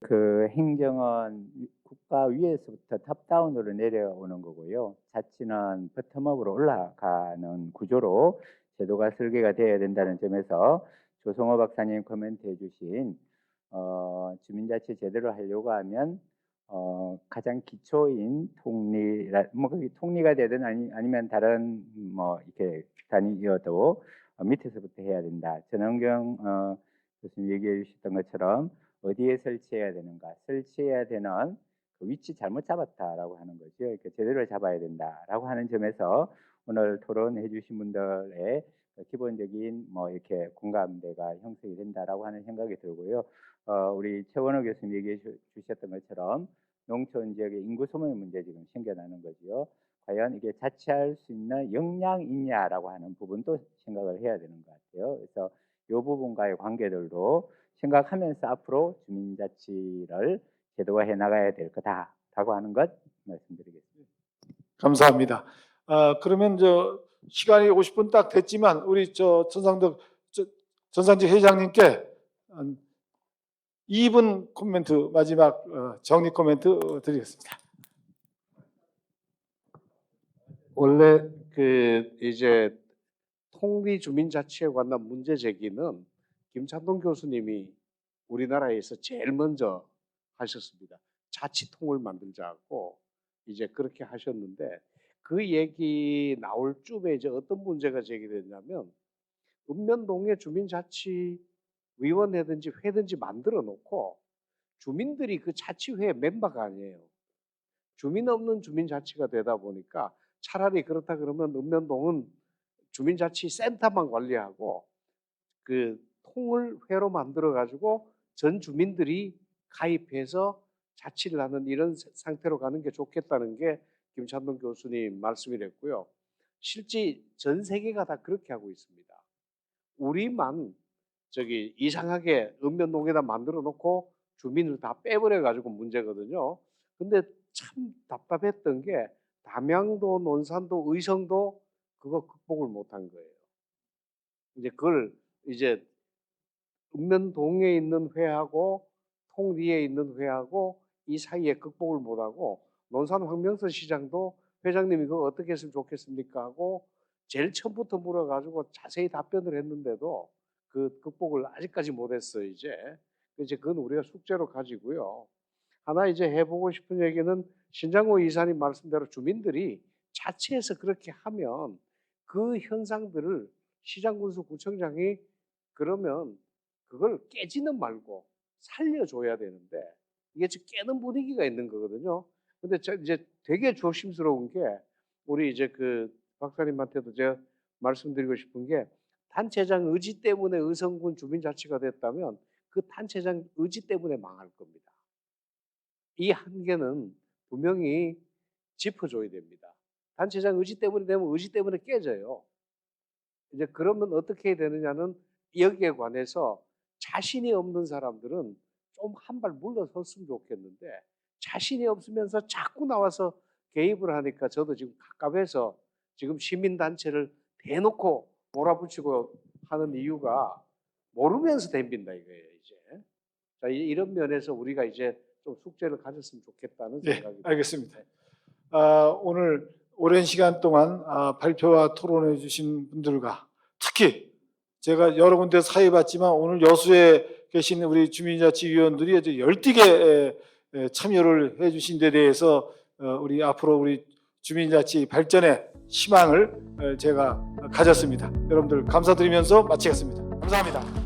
그 행정은 국가 위에서부터 탑다운으로 내려오는 거고요. 자치는 버텀업으로 올라가는 구조로 제도가 설계가 되어야 된다는 점에서 조성호 박사님 코멘트해 주신 주민자치 제대로 하려고 하면 가장 기초인 통리가 되든 아니면 다른 이렇게 단위여도 밑에서부터 해야 된다. 전원경 교수님 얘기해 주셨던 것처럼 어디에 설치해야 되는가, 설치해야 되는 그 위치 잘못 잡았다라고 하는 거죠. 그러니까 제대로 잡아야 된다라고 하는 점에서 오늘 토론해 주신 분들의 기본적인 뭐 이렇게 공감대가 형성이 된다라고 하는 생각이 들고요. 우리 최원호 교수님 얘기해 주셨던 것처럼 농촌 지역의 인구 소모의 문제 지금 생겨나는 거죠. 과연 이게 자치할 수 있는 역량이 있냐라고 하는 부분도 생각을 해야 되는 것 같아요. 그래서 이 부분과의 관계들도 생각하면서 앞으로 주민자치를 제도화해 나가야 될 거다라고 하는 것 말씀드리겠습니다. 감사합니다. 그러면 시간이 50분 딱 됐지만 우리 전상직 회장님께 2분 코멘트 마지막 정리 코멘트 드리겠습니다. 원래 이제 통리 주민자치에 관한 문제 제기는 김찬동 교수님이 우리나라에서 제일 먼저 하셨습니다. 자치통을 만들자고 이제 그렇게 하셨는데 그 얘기 나올 쯤에 이제 어떤 문제가 제기됐냐면 읍면동에 주민자치위원회든지 회든지 만들어 놓고 주민들이 그 자치회 멤버가 아니에요. 주민 없는 주민자치가 되다 보니까 차라리 그렇다 그러면 읍면동은 주민자치센터만 관리하고 그 통을 회로 만들어 가지고 전 주민들이 가입해서 자치를 하는 이런 상태로 가는 게 좋겠다는 게 김찬동 교수님 말씀이랬고요. 실제 전 세계가 다 그렇게 하고 있습니다. 우리만 이상하게 읍면동에다 만들어 놓고 주민을 다 빼버려 가지고 문제거든요. 근데 참 답답했던 게 담양도, 논산도, 의성도 그거 극복을 못한 거예요. 이제 그걸 이제 읍면동에 있는 회하고 통리에 있는 회하고 이 사이에 극복을 못하고 논산 황명선 시장도 회장님이 그거 어떻게 했으면 좋겠습니까 하고 제일 처음부터 물어가지고 자세히 답변을 했는데도 그 극복을 아직까지 못했어요. 이제 그건 우리가 숙제로 가지고요. 하나 이제 해보고 싶은 얘기는 신장호 이사님 말씀대로 주민들이 자치해서 그렇게 하면 그 현상들을 시장군수구청장이 그러면 그걸 깨지는 말고 살려줘야 되는데 이게 지금 깨는 분위기가 있는 거거든요. 근데 이제 되게 조심스러운 게 우리 이제 그 박사님한테도 제가 말씀드리고 싶은 게 단체장 의지 때문에 의성군 주민자치가 됐다면 그 단체장 의지 때문에 망할 겁니다. 이 한계는 분명히 짚어줘야 됩니다. 단체장 의지 때문에 되면 의지 때문에 깨져요. 이제 그러면 어떻게 해야 되느냐는 여기에 관해서 자신이 없는 사람들은 좀 한 발 물러섰으면 좋겠는데 자신이 없으면서 자꾸 나와서 개입을 하니까 저도 지금 갑갑해서 지금 시민단체를 대놓고 몰아붙이고 하는 이유가 모르면서 덤빈다 이거예요. 이제 자, 이런 면에서 우리가 이제 좀 숙제를 가졌으면 좋겠다는 생각이 듭니다. 알겠습니다. 오늘 오랜 시간 동안 발표와 토론해 주신 분들과 특히 제가 여러 군데 사회봤지만 오늘 여수에 계신 우리 주민자치위원들이 아주 열띠게 참여를 해 주신 데 대해서 우리 앞으로 우리 주민자치 발전의 희망을 제가 가졌습니다. 여러분들 감사드리면서 마치겠습니다. 감사합니다.